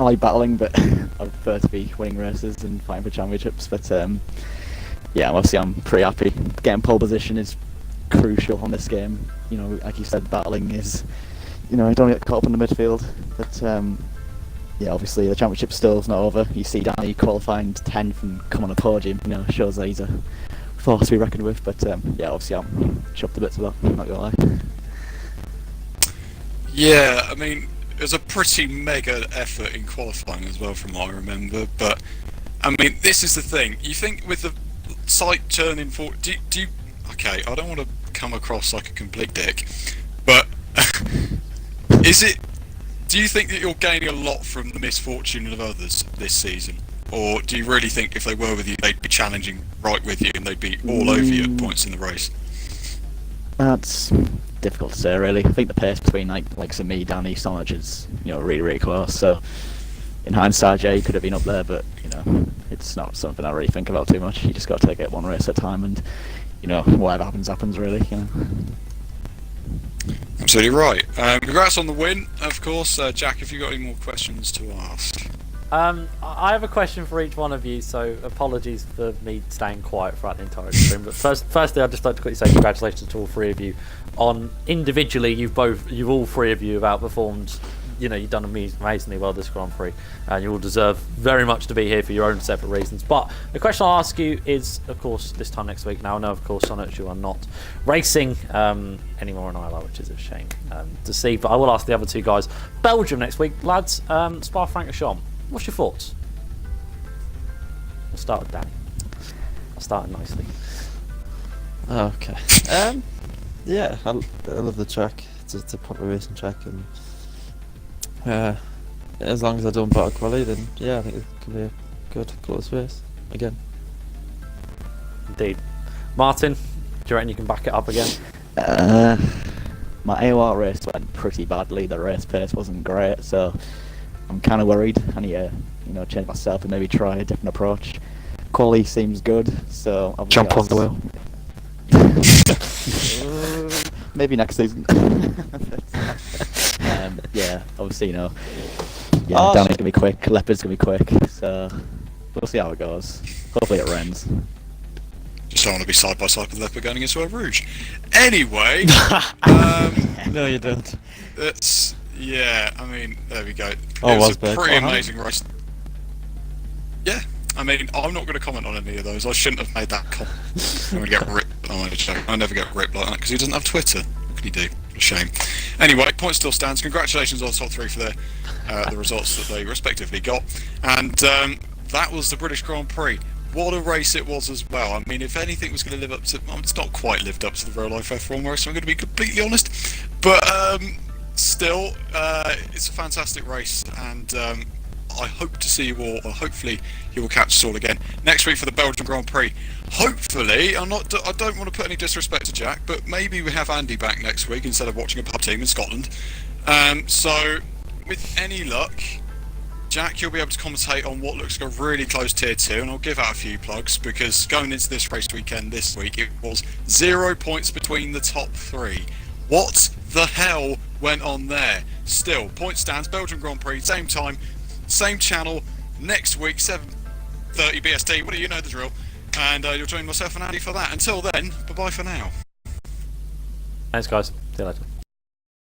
I like battling, but I prefer to be winning races and fighting for championships. But yeah, obviously I'm pretty happy. Getting pole position is crucial on this game. You know, like you said, battling is, you know, you don't get caught up in the midfield. But yeah, obviously the championship still's not over. You see Danny qualifying 10th and come on a podium, you know, shows that he's a force to be reckoned with. But yeah, obviously I'm chuffed a bit to that, I'm not gonna lie. Yeah, I mean, it was a pretty mega effort in qualifying as well, from what I remember. But I mean, this is the thing. You think with the site turning for, do you? Okay, I don't want to come across like a complete dick, but is it? Do you think that you're gaining a lot from the misfortune of others this season? Or do you really think if they were with you, they'd be challenging right with you and they'd be all over you at points in the race? That's difficult to say, really. I think the pace between like me, Danny, Sonich is, you know, really, really close. So in hindsight, yeah, he could have been up there, but you know, it's not something I really think about too much. You just got to take it one race at a time, and you know, whatever happens, happens, really. You know. Absolutely right. Congrats on the win, of course. Jack, have you got any more questions to ask? I have a question for each one of you, so apologies for me staying quiet throughout the entire stream. But firstly, I'd just like to quickly say congratulations to all three of you. On individually, you've all three of you have outperformed. You know, you've done amazingly well this Grand Prix, and you all deserve very much to be here for your own separate reasons. But the question I'll ask you is, of course, this time next week. Now, I know, of course, Sonich, you are not racing anymore in ILR, which is a shame to see. But I will ask the other two guys. Belgium next week, lads. Spa-Francorchamps. What's your thoughts? We'll start with Danny. I started nicely. Okay. Yeah, I love the track. It's a proper racing track, and as long as I don't battle quality, then yeah, I think it could be a good close race again. Indeed. Martin, do you reckon you can back it up again? My AOR race went pretty badly. The race pace wasn't great, so I'm kind of worried. I need to, you know, change myself and maybe try a different approach. Quali seems good, so jump on the wheel. Maybe next season. Yeah, obviously, you know, yeah, Oh, Danny's gonna be quick, Leopard's gonna be quick, so we'll see how it goes. Hopefully it rains. Just don't want to be side by side with Leopard going into a Rouge. Anyway, No, you don't. it's yeah. I mean, there we go. Oh, It was a Rosberg. pretty Uh-huh. amazing race. Yeah, I mean, I'm not going to comment on any of those. I shouldn't have made that comment. I'm going to get ripped. I never get ripped like that because he doesn't have Twitter. What can he do? What a shame. Anyway, point still stands. Congratulations on the top three for the results that they respectively got. And that was the British Grand Prix. What a race it was as well. I mean, if anything was going to live up to... it's not quite lived up to the real life F1 race, I'm going to be completely honest. But still, it's a fantastic race, and I hope to see you all, or hopefully you will catch us all again next week for the Belgian Grand Prix. Hopefully, I don't want to put any disrespect to Jack, but maybe we have Andy back next week instead of watching a pub team in Scotland. So, with any luck, Jack, you'll be able to commentate on what looks like a really close tier 2, and I'll give out a few plugs, because going into this race weekend this week, it was 0 points between the top 3. What the hell went on there? Still, point stands, Belgian Grand Prix, same time, same channel, next week, 7:30 BST, what do you know the drill? and you'll join myself and Andy for that. Until then, bye bye for now. Thanks, guys. See you later.